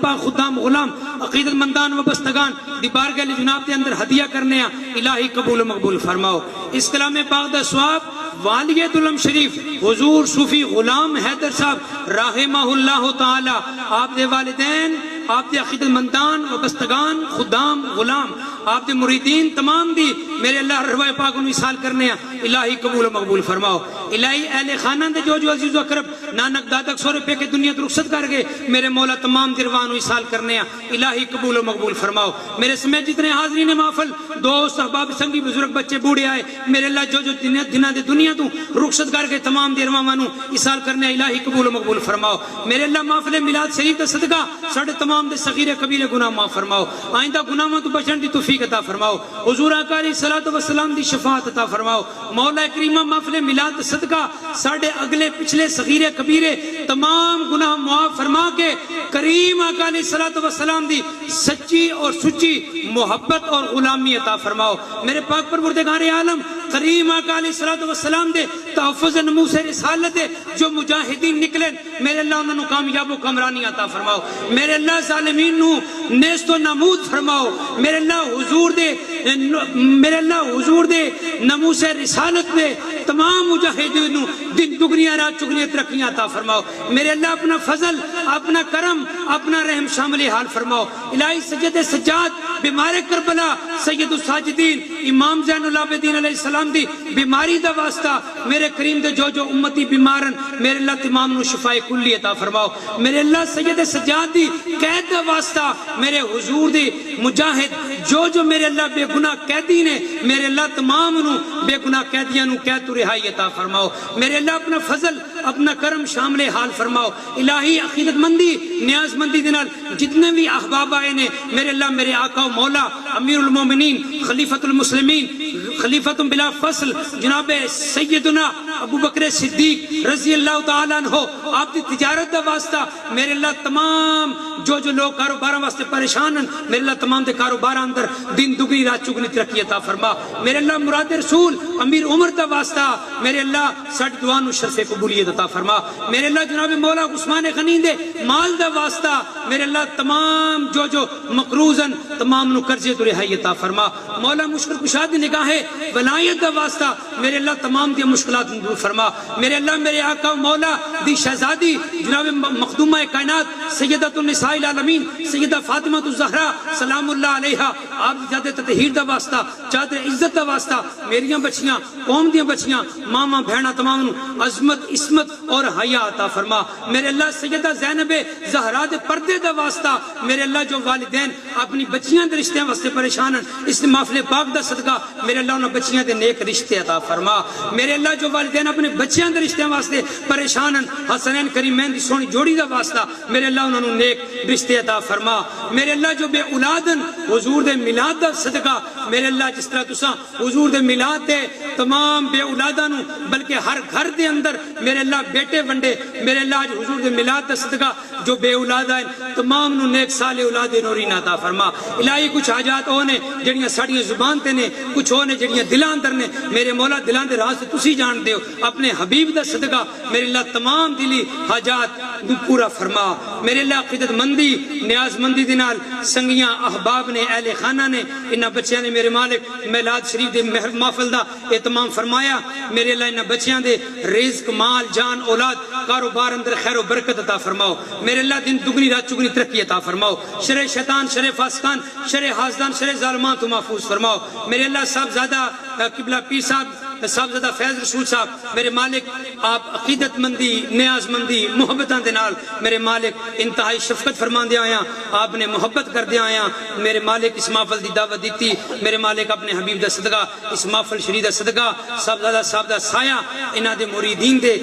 पाक खुदाम गुलाम अकीदतमंदान व बस्तगान दी बारगाह जनाब के अंदर हदिया करने इलाही कबूल मकबूल फरमाओ। इस कलाम पाक दा सवाब वालिए दुलम शरीफ हुजूर सूफी गुलाम हैदर साहब राहिमहुल्लाह ताला आपके वालिदैन आपके अकीदतमंदान व बस्तगान खुदाम गुलाम आपके मुरीदीन तमाम दी मेरे अल्लाह रवाए पाक इसाल करने इलाही कबूल मकबूल फरमाओ। इलाही अहले खाना दे जो अजीज अकरब नानक दादक 100 रुपए के दुनिया रुखसत कर गए मेरे मौला तमाम दिरवान इसाल करने इलाही कबूल मकबूल फरमाओ। मेरे समेत जितने हाजरीन महफल दोस्त अहबाब संगी बुजुर्ग बच्चे बूढ़े आए मेरे अल्लाह जो दिना दे दुनिया तू रुखसत करके तमाम दिरवान इसाल करने इलाही कबूल मकबूल फरमाओ। मेरे अल्लाह महफिल मिलाद शरीफ का सदका साढ़े तमाम दे सगीरे कबीरे गुनाह माफ फरमाओ, आइंदा गुनाहों तो बचने की तौफीक अता फरमाओ, हुजूर आका अलैहिस्सलातु वस्सलाम दी शफाअत अता फरमाओ। मौला करीमा महफिल मिलाद सदका साडे अगले पिछले सगीरे कबीरे तमाम गुनाह माफ फरमा के करीम आका अलैहिस्सलातु वस्सलाम दी सच्ची और सुच्ची मोहब्बत और गुलामी अता फरमाओ। मेरे पाक परवरदिगार आलम करीम आका अलैहिस्सलातु वस्सलाम दे तहफ्फुज़ नमूस रिसालत जो मुजाहिदीन निकले मेरे अल्लाह उन्होंने कामयाबो कमरानी अता फरमाओ। मेरे अल्लाह ज़ालिमीन नु नेस्तो नामूद फरमाओ। मेरे अल्लाह हुजूर दे नमूस रिसालत दे तमाम मुजाहिदीन नु दिन दुगनियां रात चुगनियां तरक्कियां अता फरमाओ। मेरे अल्लाह अपना फजल अपना करम अपना रहम शामिल हाल फरमाओ। इलाही सज्जद सज्जाद बीमार करबला सैयदुल साजिदीन इमाम ज़ैनुल आबिदीन अलैहिस्सलाम दी बीमारी दा वास्ता मेरे करीम दे जो जो उम्मती बीमारन मेरे अल्लाह तमाम नु शिफाए कुल्ली अता फरमाओ। मेरे अल्लाह सैयद सज्जाद दी कैद दा वास्ता मेरे हुजूर दी मुजाहिद जो जो मेरे अल्लाह बेगुनाह कैदी ने मेरे अल्लाह तमाम नु बेगुनाह कैदियां नु कैद तु रिहाई अता फरमाओ। मेरे अल्लाह अपना फजल अपना करम शामिल हाल फरमाओ। इलाही अकीदतमंदी न्याजमंदी दे नाल जितने भी अहबाब आए ने मेरे अल्लाह मेरे आका मौला अमीरुल मोमिनीन खलीफतुल मुस्लिमीन खलीफतुम बिला फसल जनाब सैयदना अबू बकर सिद्दीक रजी अल्लाह तआला अन्हो आप दी तिजारत दा वास्ता मेरे अल्लाह तमाम जो जो लोग कारोबार वास्ते परेशान हैं मेरे अल्लाह तमाम दे कारोबार अंदर दिन दुगनी रात चुगनी तरक्की अता फरमा। मेरे अल्लाह मुराद रसूल अमीर उमर दा वास्ता मेरे अल्लाह साडी दुआ नु शर्फे कबूलियत अता फरमा। मेरे अल्लाह जनाब मौला उस्मान गनी दे माल दा वास्ता मेरे अल्लाह तमाम जो जो मकरूजन तमाम नु कर्जे तो रिहाई अता फरमा। मौला मुश्किल कुशा दी निगाहे वलायत दा वास्ता मेरे अल्लाह तमाम दी मुश्किलात दूर फरमा। मेरे अल्लाह मेरे आका मौला दी शहजादी जनाब मखदूमा कायनात सैयदतुन निसाइल आलमीन सैयदा फातिमा ज़हरा सलामुल्लाह अलैहा आप दी जादे ततहीर दा वास्ता चादर इज्जत दा वास्ता मेरियां बच्चियां कौम दी बच्चियां मामा बहना तमाम नु अजमत इस्मत और हया अता फरमा। मेरे अल्लाह सैयदा ज़ैनब ज़हरा दे पर्दे दा वास्ता मेरे अल्लाह जो वालिदैन अपनी बच्चियां दे रिश्ते वास्ते परेशान हैं इस महफिल पाक दा सदका मेरे अल्लाह उन बच्चियां दे नेक रिश्ते अता फरमा। मेरे अल्लाह जो वालिदैन अपने बच्चियां दे रिश्ते वास्ते परेशान हैं हसनैन करीमैन दी सोहनी जोड़ी दा वास्ता मेरे अल्लाह उन्हां नु नेक रिश्ते अता फरमा। मेरे अल्लाह जो बे औलादन हुजूर दे मिलाद दा सदका मेरे अल्लाह जिस तरह तुसा हुजूर दे मिलाद दे तमाम बे औलादां नु बल्कि हर घर दे अंदर मेरे अल्लाह बेटे वंडे मेरे अल्लाह हुजूर दे मिलाद दा सदका जो बे औलाद हैं तमाम नु नेक साले औलाद नूरीना अता फरमा। इलाही कुछ हाजात ओ ने जड़ियां साडियां जुबान ते ने कुछ ओ ने जड़ियां दिलां अंदर ने मेरे मौला दिलां दे राज तुसी जानदे हो अपने हबीब दा सदका मेरे अल्लाह तमाम दिली हाजात नु पूरा फरमा। मेरे अल्लाह अकीदतमंदी न्याजमंदी दे नाल संगियां अहबाब ने अहले खाना ने इन्हां बच्चियां ने मेरे मालिक मिलाद शरीफ दे महफिल दा एहतमाम फरमाया। मेरे अल्लाह इन्हां बच्चियां दे रिज़्क माल जान औलाद कारोबार अंदर खैर और बरकत अता फरमाओ। मेरे अल्लाह दिन दुगनी रात चुगनी तरक्की अता फरमाओ। शरे शैतान शरे फासिकान शरे हासदान शरे जालिमान तो महफूज फरमाओ। मेरे अल्लाह साहबजादा किबला पीर साहब साहबजादा फैज रसूल साहब मेरे मालिक आप अकीदतमंदी न्याजमंदी मुहब्बतां दे नाल मेरे मालिक इंतहाई शफकत फरमांदे आया आपने मुहब्बत करदे आया मेरे मालिक इस महफिल दी दावत दी मेरे मालिक अपने हबीब दा सदका इस महफिल शरीफ दा सदका साहबजादा साहब दा साया इन्हां दे मुरीदीन दे